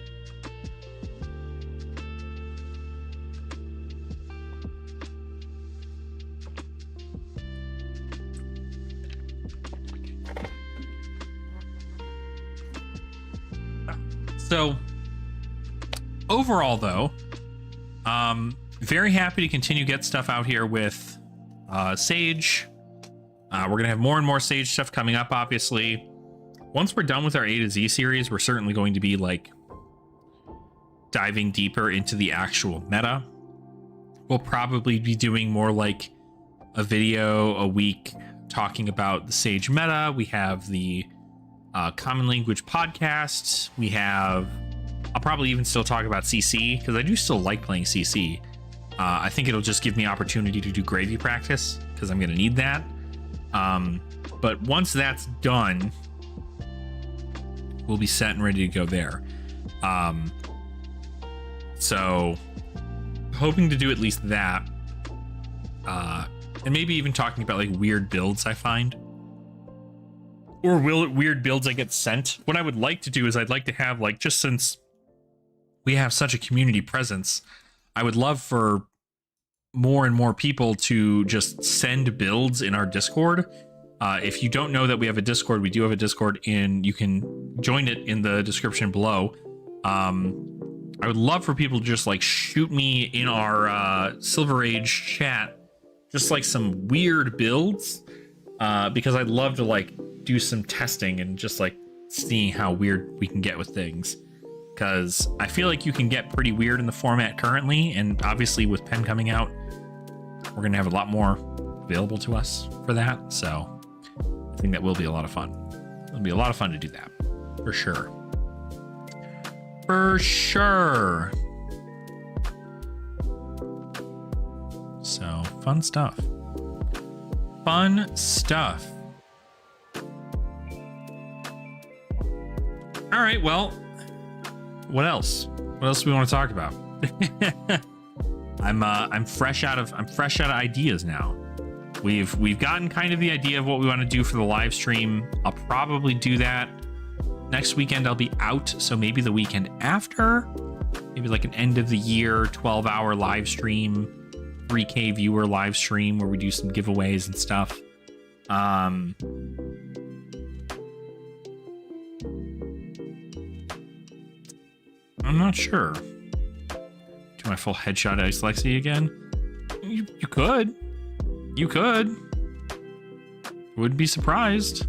So overall, though, very happy to continue get stuff out here with Sage. We're gonna have more and more Sage stuff coming up, obviously. Once we're done with our A to Z series, we're certainly going to be, like, diving deeper into the actual meta. We'll probably be doing more like a video a week talking about the Sage meta. We have the Common Language podcast. We have... I'll probably even still talk about CC, because I do still like playing CC. I think it'll just give me opportunity to do gravy practice, because I'm going to need that. But once that's done, we'll be set and ready to go there. So, hoping to do at least that. And maybe even talking about, like, weird builds I find. Or weird builds I get sent. What I would like to do is I'd like to have, like, just since we have such a community presence, I would love for more and more people to just send builds in our Discord. If you don't know that we have a Discord, we do have a Discord, and you can join it in the description below. I would love for people to just, like, shoot me in our Silver Age chat just, like, some weird builds, because I'd love to, like, do some testing and just, like, seeing how weird we can get with things. Because I feel like you can get pretty weird in the format currently, and obviously with Pen coming out, we're going to have a lot more available to us for that. So I think that will be a lot of fun. It'll be a lot of fun to do that, for sure. For sure. So, fun stuff. Fun stuff. All right, well, what else? What else do we want to talk about? I'm fresh out of ideas now. We've gotten kind of the idea of what we want to do for the live stream. I'll probably do that next weekend. I'll be out, so maybe the weekend after, maybe like an end of the year 12-hour live stream, 3K viewer live stream where we do some giveaways and stuff. I'm not sure. Do my full headshot Ice Lexi again? You could. You could. Wouldn't be surprised.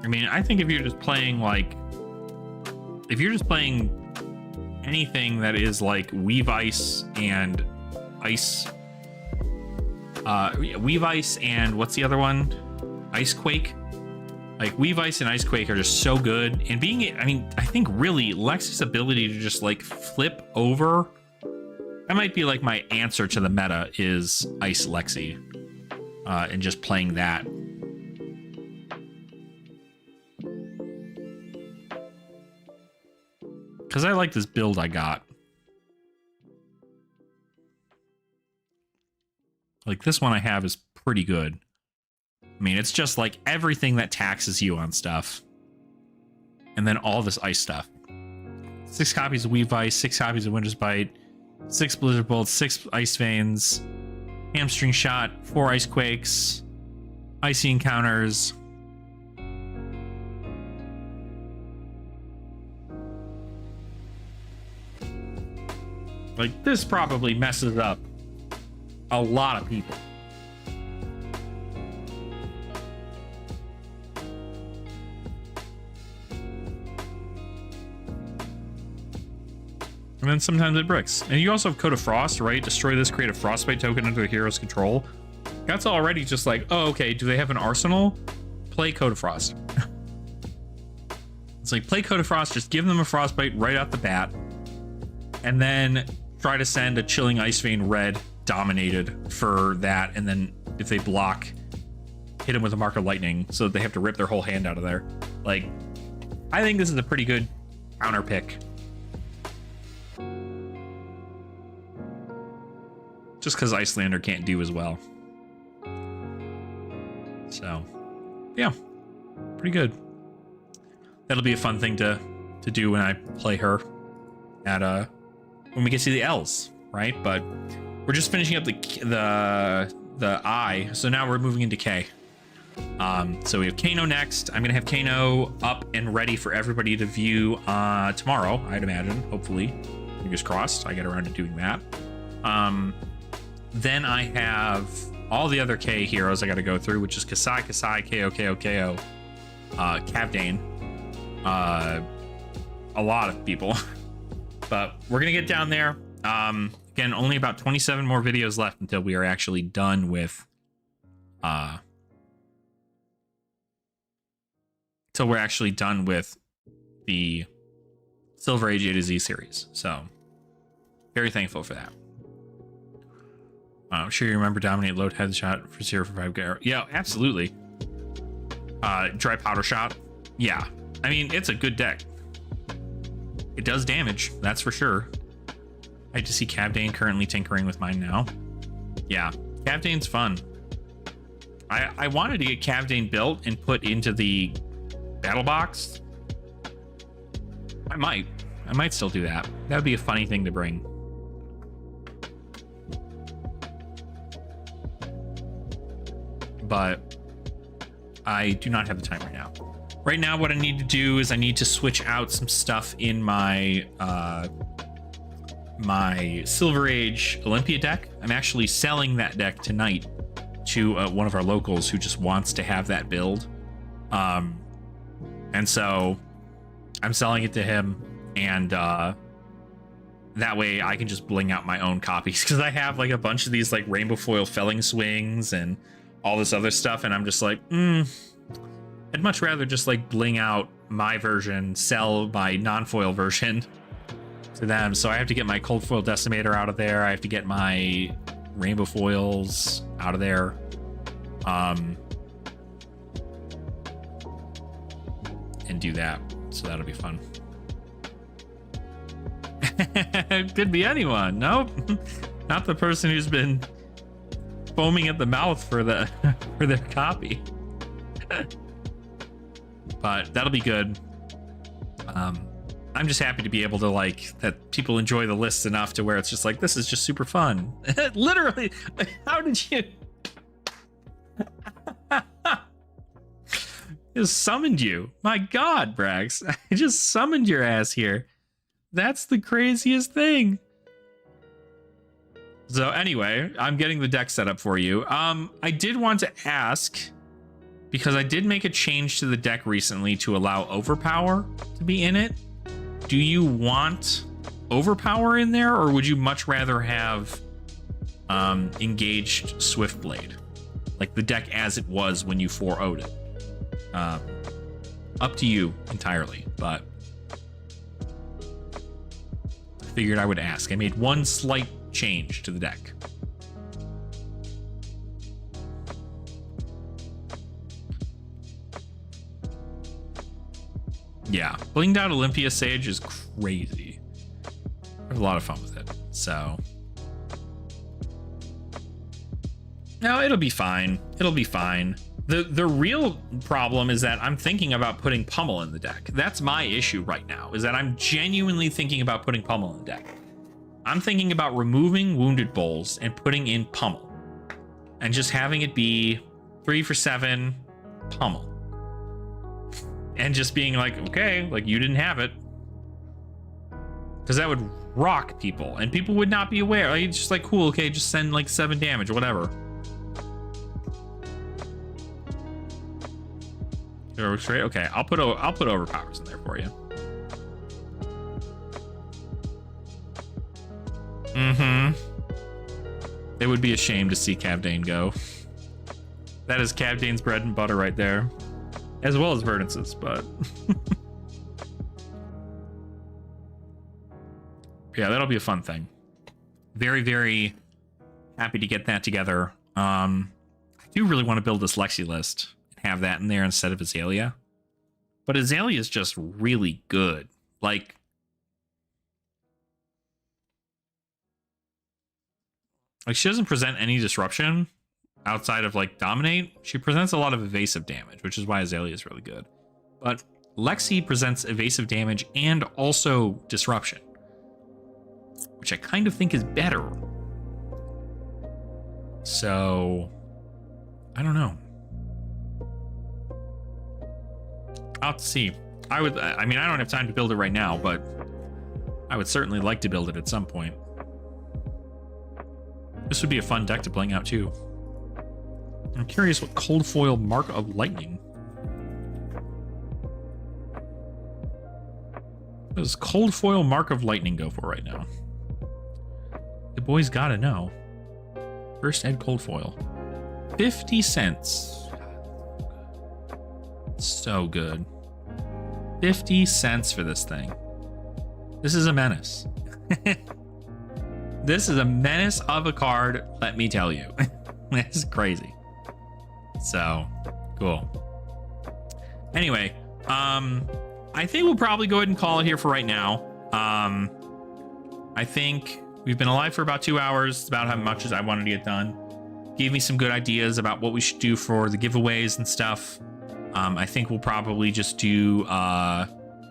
I mean, I think if you're just playing anything that is like Weave Ice and Ice, Weave Ice and what's the other one? Ice Quake. Like Weave Ice and Ice Quake are just so good. And I think really Lexi's ability to just like flip over, that might be like my answer to the meta is Ice Lexi, and just playing that. Because I like this build I got. Like this one I have is pretty good. I mean, it's just like everything that taxes you on stuff. And then all this ice stuff. 6 copies of Weave Ice, 6 copies of Winter's Bite, 6 Blizzard Bolts, 6 Ice Veins, Hamstring Shot, 4 Ice Quakes, Icy Encounters. Like, this probably messes up a lot of people. And then sometimes it bricks. And you also have Code of Frost, right? Destroy this, create a Frostbite token under the hero's control. That's already just like, oh, okay, do they have an arsenal? Play Code of Frost. It's like, play Code of Frost, just give them a Frostbite right off the bat. And then try to send a Chilling Ice Vein red dominated for that. And then if they block, hit them with a Mark of Lightning so that they have to rip their whole hand out of there. Like, I think this is a pretty good counter pick. Just because Icelander can't do as well. So, yeah, pretty good. That'll be a fun thing to do when I play her at when we get to the L's, right? But we're just finishing up the I, so now we're moving into K. So we have Kano next. I'm gonna have Kano up and ready for everybody to view tomorrow, I'd imagine. Hopefully, fingers crossed, I get around to doing that. Then I have all the other K heroes I got to go through, which is Kasai, KO, Cavdane, a lot of people. But we're going to get down there. Again, only about 27 more videos left until we are actually done with... Till we're actually done with the Silver Age A to Z series. So, very thankful for that. I'm sure you remember Dominate Load Headshot for 0 for 5. Yeah, absolutely. Dry Powder Shot. Yeah. I mean, it's a good deck. It does damage, that's for sure. I hate to see Cavdane currently tinkering with mine now. Yeah, Cavdane's fun. I wanted to get Cavdane built and put into the battle box. I might still do that. That would be a funny thing to bring. But I do not have the time right now. Right now, what I need to do is I need to switch out some stuff in my my Silver Age Olympia deck. I'm actually selling that deck tonight to one of our locals who just wants to have that build. And so I'm selling it to him, and that way I can just bling out my own copies, because I have like a bunch of these like rainbow foil felling swings and all this other stuff, and I'm just like, I'd much rather just like bling out my version, sell my non-foil version to them. So I have to get my cold foil decimator out of there. I have to get my rainbow foils out of there. And do that. So that'll be fun. It could be anyone. Nope. Not the person who's been foaming at the mouth for the for their copy. But that'll be good. I'm just happy to be able to like that people enjoy the lists enough to where it's just like, this is just super fun. Literally, how did you just summoned you? My God, Brax, I just summoned your ass here. That's the craziest thing. So anyway, I'm getting the deck set up for you. I did want to ask, because I did make a change to the deck recently to allow Overpower to be in it. Do you want Overpower in there, or would you much rather have Engaged Swiftblade? Like the deck as it was when you 4-0'd it. Up to you entirely, but I figured I would ask. I made one slight change to the deck. Yeah, blinged out Olympia Sage is crazy. I have a lot of fun with it, so. No, it'll be fine. It'll be fine. The real problem is that I'm thinking about putting Pummel in the deck. That's my issue right now, is that I'm genuinely thinking about putting Pummel in the deck. I'm thinking about removing Wounded Bulls and putting in Pummel. And just having it be 3 for 7 Pummel. And just being like, okay, like you didn't have it. Because that would rock people, and people would not be aware. Like, it's just like, cool, okay, just send like 7 damage or whatever. Straight? Okay, I'll put Overpowers in there for you. It would be a shame to see Cavdane go. That is Cavdane's bread and butter right there. As well as Verdance's, but yeah, that'll be a fun thing. Very, very happy to get that together. I do really want to build this Lexi list and have that in there instead of Azalea. But Azalea is just really good. Like, she doesn't present any disruption outside of like dominate. She presents a lot of evasive damage, which is why Azalea is really good. But Lexi presents evasive damage and also disruption, which I kind of think is better. So I don't know. I'll have to see. I mean, I don't have time to build it right now, but I would certainly like to build it at some point. This would be a fun deck to bling out too. I'm curious what cold foil Mark of Lightning. What does cold foil Mark of Lightning go for right now? The boys gotta know. First ed cold foil. 50 cents. So good. 50 cents for this thing. This is a menace. This is a menace of a card, let me tell you. This is crazy. So, cool. Anyway, I think we'll probably go ahead and call it here for right now. I think we've been alive for about 2 hours. It's about how much as I wanted to get done. Gave me some good ideas about what we should do for the giveaways and stuff. I think we'll probably just do,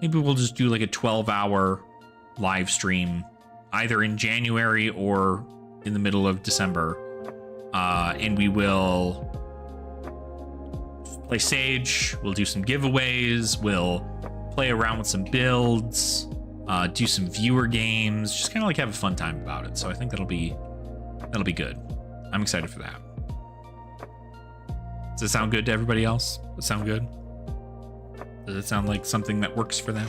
maybe we'll just do like a 12-hour live stream, either in January or in the middle of December. And we will play Sage, we'll do some giveaways, we'll play around with some builds, do some viewer games, just kind of like have a fun time about it. So I think that'll be good. I'm excited for that. Does it sound good to everybody else? Does it sound good? Does it sound like something that works for them?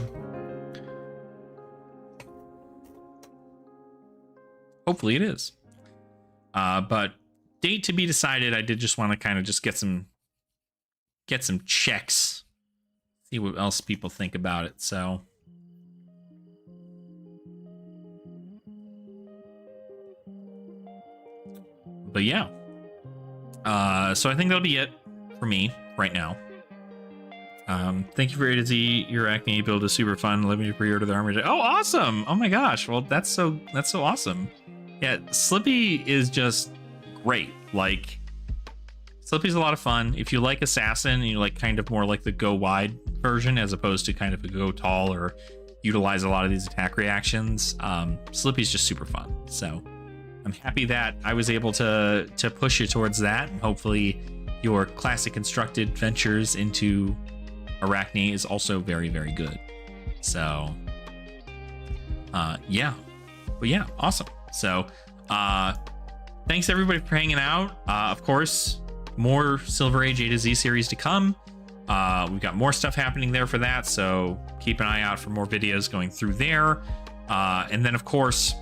Hopefully it is. But date to be decided. I did just want to kind of just get some checks, see what else people think about it. So but yeah, so I think that'll be it for me right now. Thank you for A to Z. Your acne build is super fun. Let me pre-order the armor. Oh, awesome! Oh my gosh! Well, that's so awesome. Yeah, Slippy is just great. Like, Slippy's a lot of fun. If you like Assassin and you like kind of more like the go wide version as opposed to kind of a go tall or utilize a lot of these attack reactions, Slippy's just super fun. So I'm happy that I was able to push you towards that, and hopefully your classic constructed ventures into Arachne is also very, very good. So yeah, but yeah, awesome. So thanks everybody for hanging out. Of course, more Silver Age A to Z series to come. We've got more stuff happening there for that, so keep an eye out for more videos going through there. And then of course,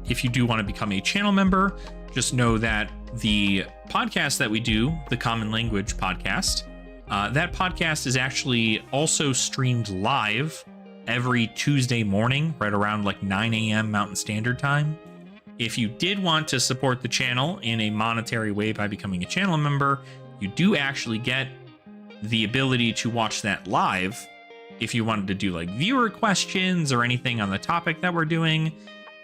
if you do want to become a channel member, just know that the podcast that we do, the Common Language podcast, that podcast is actually also streamed live every Tuesday morning, right around like 9 a.m. Mountain Standard Time. If you did want to support the channel in a monetary way by becoming a channel member, you do actually get the ability to watch that live if you wanted to do like viewer questions or anything on the topic that we're doing.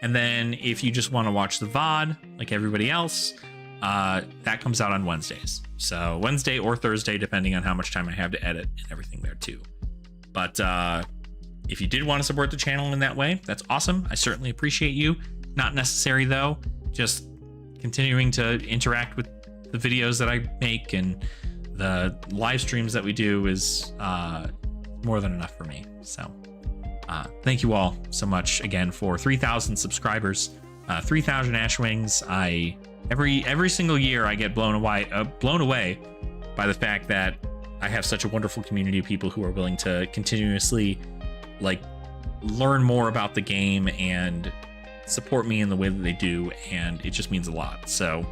And then if you just want to watch the VOD like everybody else, that comes out on Wednesdays. So Wednesday or Thursday, depending on how much time I have to edit and everything there too. But if you did want to support the channel in that way, that's awesome. I certainly appreciate you. Not necessary though, just continuing to interact with the videos that I make and the live streams that we do is more than enough for me. So thank you all so much again for 3,000 subscribers, 3,000 Ashwings. Every single year I get blown away by the fact that I have such a wonderful community of people who are willing to continuously like learn more about the game and support me in the way that they do, and it just means a lot. So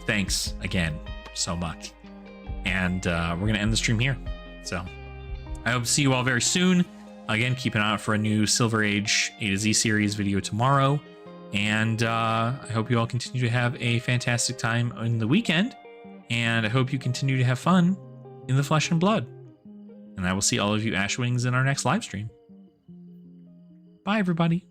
thanks again so much, and we're gonna end the stream here. So I hope to see you all very soon. Again, keep an eye out for a new Silver Age A to Z series video tomorrow. And I hope you all continue to have a fantastic time in the weekend. And I hope you continue to have fun in the flesh and blood. And I will see all of you Ashwings in our next live stream. Bye, everybody.